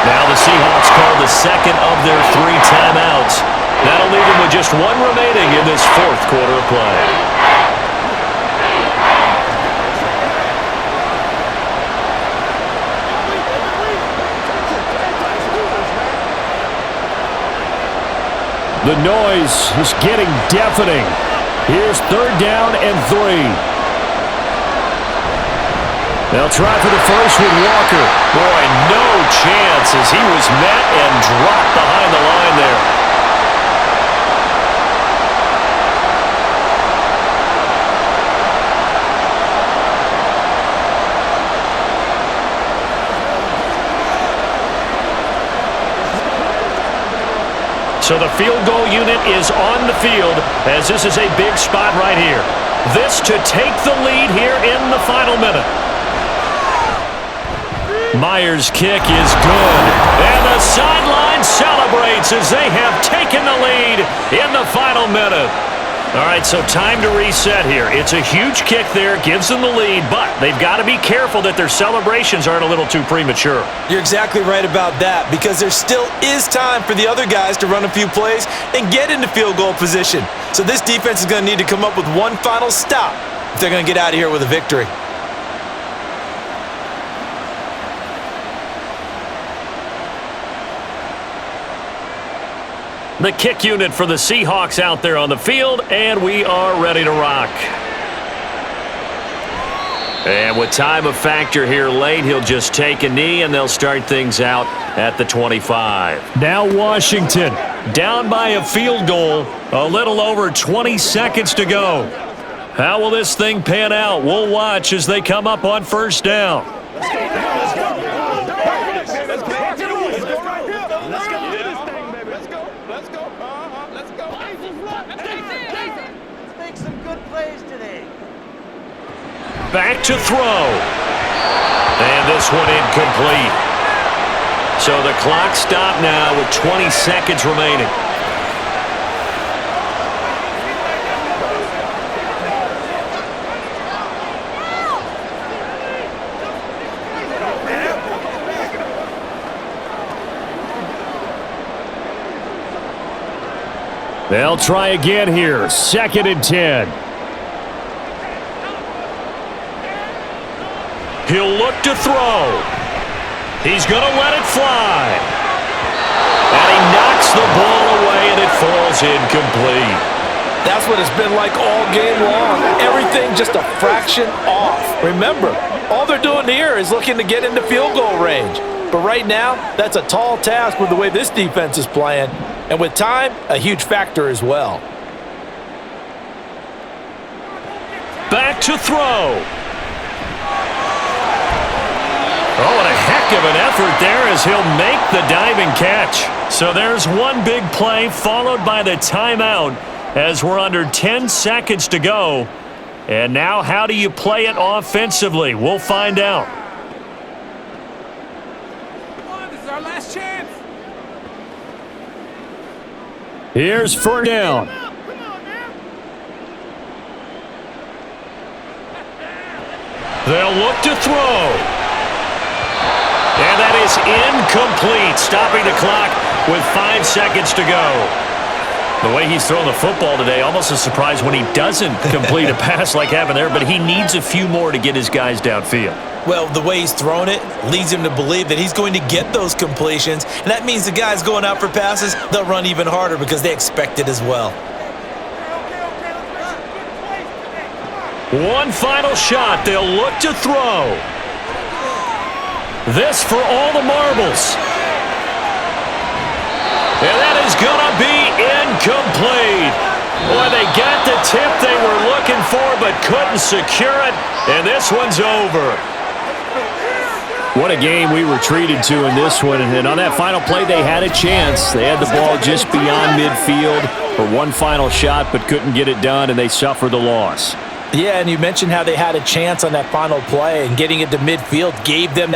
Now the Seahawks call the 2nd of their 3 timeouts. That'll leave them with just 1 remaining in this 4th quarter of play. The noise is getting deafening. Here's 3rd down and 3. They'll try for the first with Walker. Boy, no chance as he was met and dropped behind the line there. So the field goal unit is on the field as this is a big spot right here. This to take the lead here in the final minute. Myers' kick is good. And the sideline celebrates as they have taken the lead in the final minute. All right, so time to reset here. It's a huge kick there, gives them the lead, but they've got to be careful that their celebrations aren't a little too premature. You're exactly right about that because there still is time for the other guys to run a few plays and get into field goal position. So this defense is going to need to come up with one final stop if they're going to get out of here with a victory. The kick unit for the Seahawks out there on the field, and we are ready to rock. And with time of factor here late, he'll just take a knee, and they'll start things out at the 25. Now Washington, down by a field goal, a little over 20 seconds to go. How will this thing pan out? We'll watch as they come up on 1st down. Back to throw. And this one incomplete. So the clock stopped now with 20 seconds remaining. They'll try again here. 2nd and 10. He'll look to throw. He's going to let it fly. And he knocks the ball away, and it falls incomplete. That's what it's been like all game long. Everything just a fraction off. Remember, all they're doing here is looking to get into field goal range. But right now, that's a tall task with the way this defense is playing. And with time, a huge factor as well. Back to throw. Oh, and a heck of an effort there as he'll make the diving catch. So there's one big play followed by the timeout as we're under 10 seconds to go. And now how do you play it offensively? We'll find out. Come on, this is our last chance. Here's 4th down. They'll look to throw. And that is incomplete, stopping the clock with 5 seconds to go. The way he's throwing the football today, almost a surprise when he doesn't complete a pass like happened there, but he needs a few more to get his guys downfield. Well, the way he's thrown it leads him to believe that he's going to get those completions, and that means the guys going out for passes, they'll run even harder because they expect it as well. One final shot. They'll look to throw. This for all the marbles. And that is going to be incomplete. Boy, they got the tip they were looking for but couldn't secure it, and this one's over. What a game we were treated to in this one. And on that final play, they had a chance. They had the ball just beyond midfield for one final shot, but couldn't get it done, and they suffered the loss. Yeah, and you mentioned how they had a chance on that final play, and getting it to midfield gave them